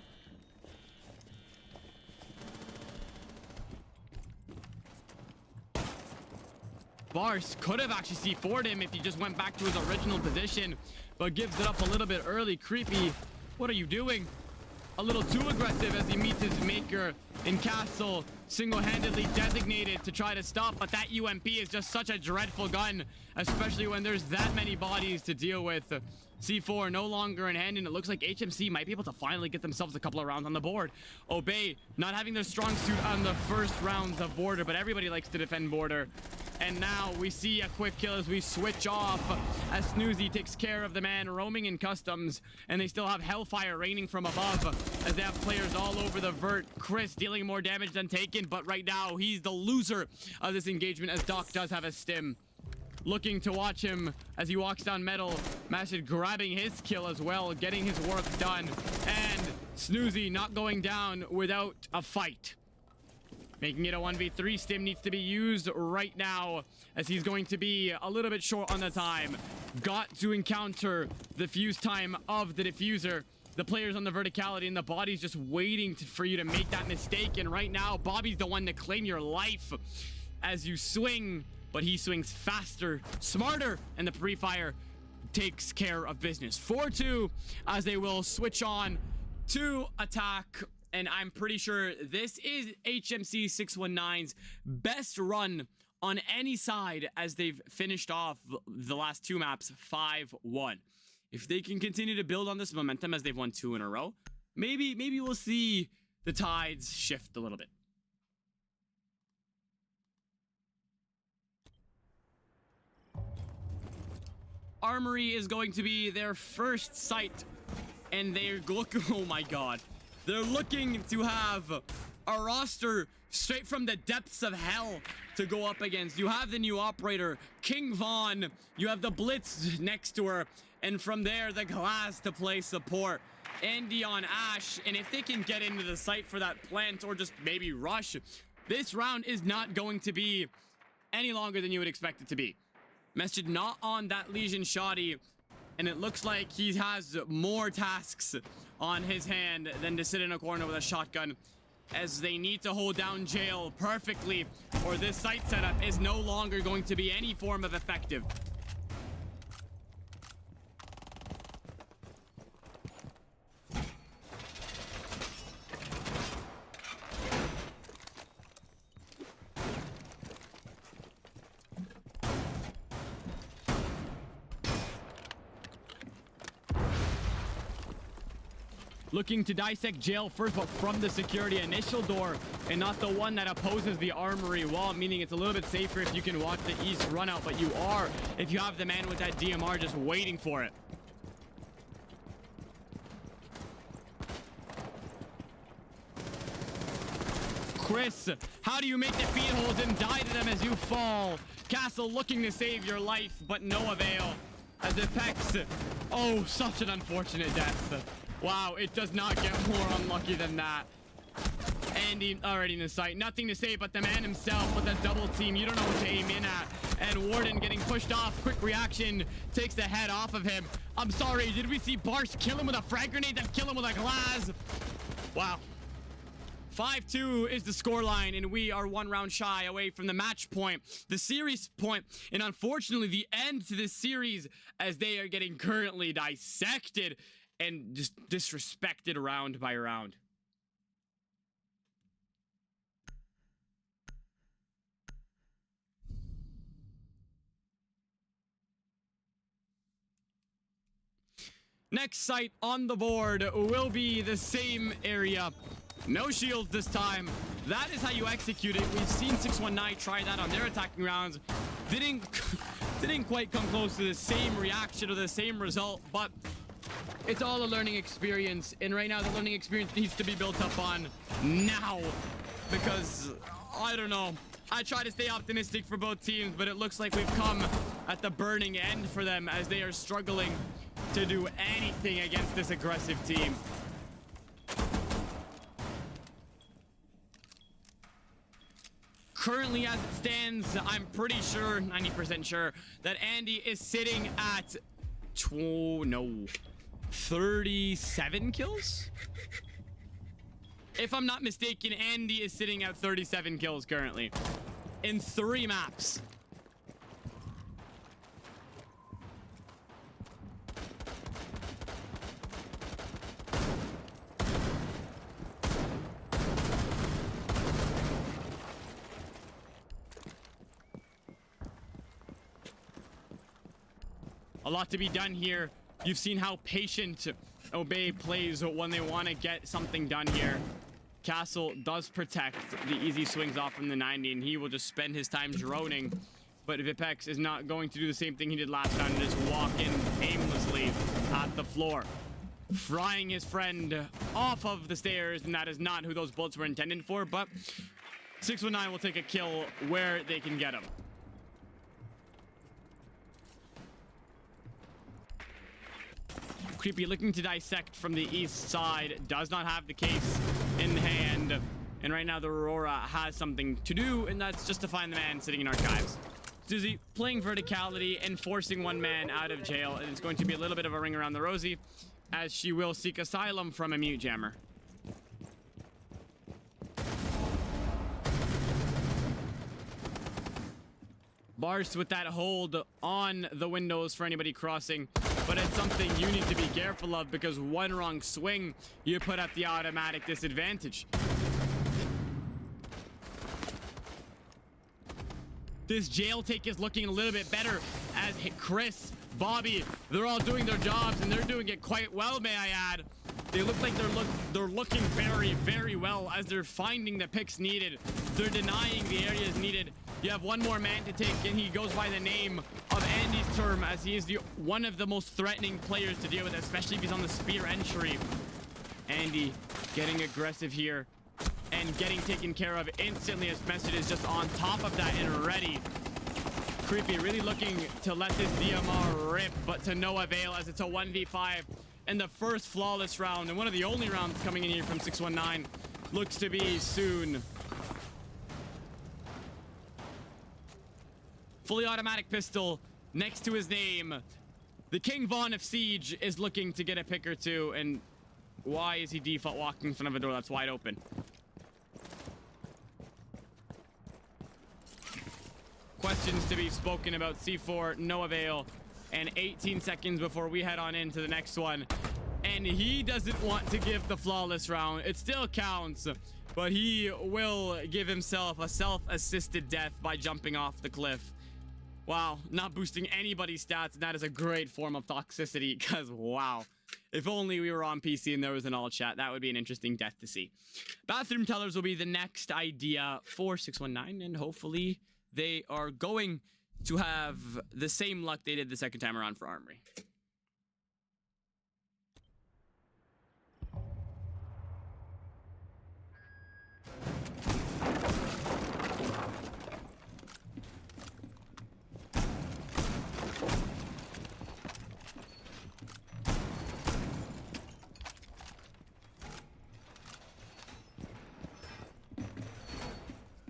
Bars could have actually C4'd him if he just went back to his original position, but gives it up a little bit early. Creepy, what are you doing? A little too aggressive as he meets his maker in Castle, single-handedly designated to try to stop, but that UMP is just such a dreadful gun, especially when there's that many bodies to deal with. C4 no longer in hand, and it looks like HMC might be able to finally get themselves a couple of rounds on the board. Obey not having their strong suit on the first rounds of border, but everybody likes to defend border. And now we see a quick kill as we switch off as Snoozy takes care of the man roaming in customs, and they still have Hellfire raining from above as they have players all over the vert. Chris dealing more damage than taken, but right now he's the loser of this engagement as Doc does have a stim. Looking to watch him as he walks down metal. Mashid grabbing his kill as well, getting his work done. And Snoozy not going down without a fight. Making it a 1v3. Stim needs to be used right now as he's going to be a little bit short on the time. Got to encounter the fuse time of the diffuser. The players on the verticality and the body's just waiting for you to make that mistake. And right now, Bobby's the one to claim your life as you swing. But he swings faster, smarter, and the pre-fire takes care of business. 4-2 as they will switch on to attack. And I'm pretty sure this is HMC 619's best run on any side as they've finished off the last 2 maps 5-1. If they can continue to build on this momentum as they've won 2 in a row, maybe we'll see the tides shift a little bit. Armory is going to be their first site, and they're oh my god, they're looking to have a roster straight from the depths of hell to go up against. You have the new operator King Von, you have the Blitz next to her, and from there the Glass to play support. Andy on Ash, and if they can get into the site for that plant or just maybe rush, this round is not going to be any longer than you would expect it to be. Message not on that Legion shoddy, and it looks like he has more tasks on his hand than to sit in a corner with a shotgun, as they need to hold down jail perfectly, or this site setup is no longer going to be any form of effective. looking to dissect jail first, but from the security initial door and not the one that opposes the armory wall, meaning it's a little bit safer if you can watch the east run out, but you are if you have the man with that DMR just waiting for it. Chris, how do you make the feed holes and die to them as you fall? Castle looking to save your life, but no avail. As Apex, oh, such an unfortunate death. Wow, it does not get more unlucky than that. Andy already in the sight. Nothing to say, but the man himself with a double team. You don't know what to aim in at. And Warden getting pushed off. Quick reaction takes the head off of him. I'm sorry, did we see Barsh kill him with a frag grenade, then kill him with a glass? Wow. 5-2 is the scoreline, and we are 1 round shy away from the match point, the series point, and unfortunately the end to this series as they are getting currently dissected and just disrespected round by round. Next site on the board will be the same area. No shields this time. That is how you execute it. We've seen 619 try that on their attacking rounds. Didn't quite come close to the same reaction or the same result, but it's all a learning experience. And right now, the learning experience needs to be built up on now. Because, I don't know. I try to stay optimistic for both teams, but it looks like we've come at the burning end for them as they are struggling to do anything against this aggressive team. Currently, as it stands, I'm pretty sure, 90% sure, that Andy is sitting at 37 kills? If I'm not mistaken, Andy is sitting at 37 kills currently in 3 maps. A lot to be done here. You've seen how patient Obey plays when they want to get something done here. Castle does protect the easy swings off from the 90, and he will just spend his time droning. But Vipex is not going to do the same thing he did last round and just walk in aimlessly at the floor, frying his friend off of the stairs, and that is not who those bullets were intended for, but 619 will take a kill where they can get him. Creepy looking to dissect from the east side, does not have the case in hand, and right now the Aurora has something to do, and that's just to find the man sitting in archives. Susie playing verticality and forcing one man out of jail, and it's going to be a little bit of a ring around the rosy as she will seek asylum from a mute jammer. Bars with that hold on the windows for anybody crossing, but it's something you need to be careful of because one wrong swing, you put at the automatic disadvantage. This jail take is looking a little bit better as Chris, Bobby, they're all doing their jobs and they're doing it quite well, may I add. They look like they're looking very, very well as they're finding the picks needed. They're denying the areas needed. You have one more man to take, and he goes by the name of Andy's term as he is one of the most threatening players to deal with, especially if he's on the spear entry. Andy getting aggressive here and getting taken care of instantly as Message is just on top of that and ready. Creepy really looking to let this DMR rip, but to no avail as it's a 1v5 and the first flawless round and one of the only rounds coming in here from 619 looks to be soon. Fully automatic pistol next to his name. The King Vaughn of Siege is looking to get a pick or two, and why is he default walking in front of a door that's wide open? Questions to be spoken about. C4, no avail, and 18 seconds before we head on into the next one. And he doesn't want to give the flawless round. It still counts, but he will give himself a self-assisted death by jumping off the cliff. Wow, not boosting anybody's stats, and that is a great form of toxicity, because wow. If only we were on PC and there was an all chat, that would be an interesting death to see. Bathroom tellers will be the next idea for 619, and hopefully they are going to have the same luck they did the second time around for Armory.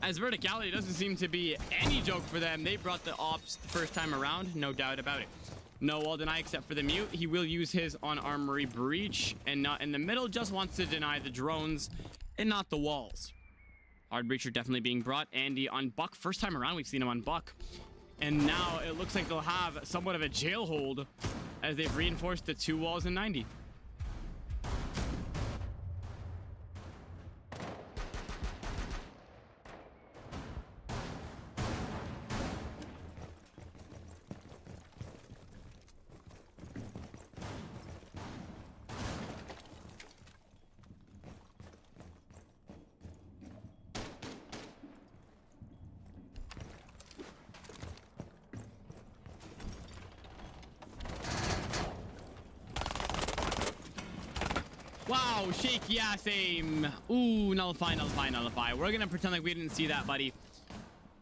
As verticality doesn't seem to be any joke for them. They brought the ops the first time around, no doubt about it. No wall deny except for the mute. He will use his on Armory breach and not in the middle. Just wants to deny the drones and not the walls. Hard breacher definitely being brought. Andy on Buck. First time around we've seen him on Buck. And now it looks like they'll have somewhat of a jail hold as they've reinforced the 2 walls in 90. Wow, shaky ass aim. Ooh, nullify, nullify, nullify. We're gonna pretend like we didn't see that, buddy.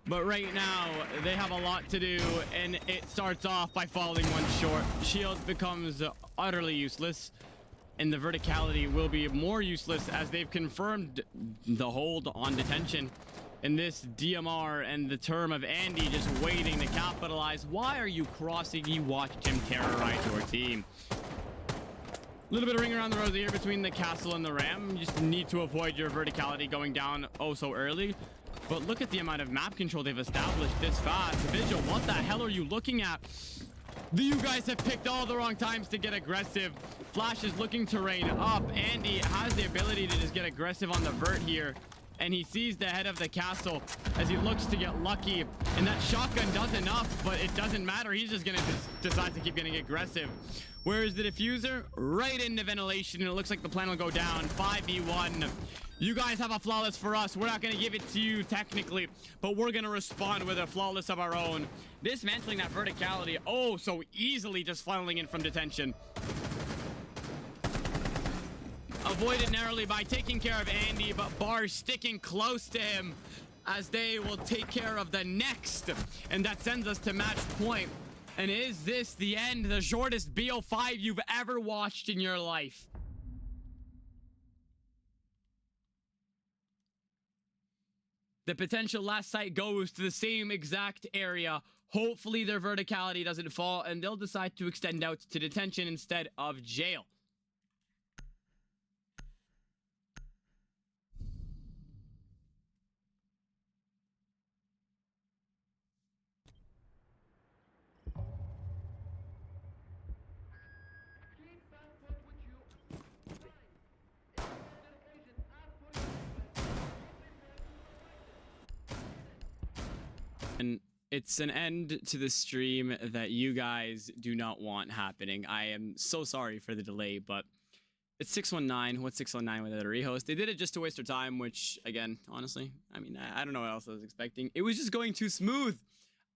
But right now, they have a lot to do, and it starts off by falling one short. Shield becomes utterly useless, and the verticality will be more useless as they've confirmed the hold on detention. And this DMR and the term of Andy just waiting to capitalize. Why are you crossing? You watched him terrorize your team. A little bit of ring around the rosy here between the castle and the ram. You just need to avoid your verticality going down oh so early. But look at the amount of map control they've established this fast. Vigil, what the hell are you looking at? You guys have picked all the wrong times to get aggressive. Flash is looking to rain up. Andy has the ability to just get aggressive on the vert here. And he sees the head of the castle as he looks to get lucky. And that shotgun does enough, but it doesn't matter. He's just going to decide to keep getting aggressive. Where is the diffuser? Right into ventilation, and it looks like the plan will go down. 5v1. You guys have a flawless for us. We're not going to give it to you technically, but we're going to respond with a flawless of our own. Dismantling that verticality. Oh, so easily just funneling in from detention. Avoided narrowly by taking care of Andy, but Bar sticking close to him as they will take care of the next. And that sends us to match point. And is this the end? The shortest BO5 you've ever watched in your life? The potential last site goes to the same exact area. Hopefully their verticality doesn't fall and they'll decide to extend out to detention instead of jail. And it's an end to the stream that you guys do not want happening. I am so sorry for the delay, but it's 619. What's 619 without a rehost? They did it just to waste their time, which, again, honestly, I mean, I don't know what else I was expecting. It was just going too smooth.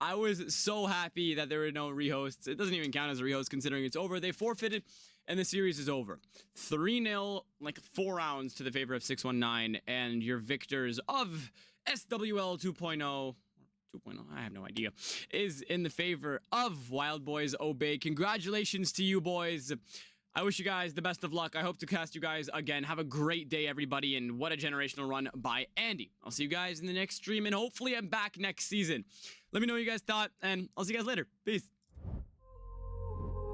I was so happy that there were no rehosts. It doesn't even count as a rehost considering it's over. They forfeited, and the series is over. 3-0, like 4 rounds to the favor of 619, and your victors of SWL 2.0... 2.0, I have no idea, is in the favor of Wild Boys Obey. Congratulations to you boys. I wish you guys the best of luck. I hope to cast you guys again. Have a great day, everybody, and what a generational run by Andy. I'll see you guys in the next stream, and hopefully I'm back next season. Let me know what you guys thought, and I'll see you guys later. Peace.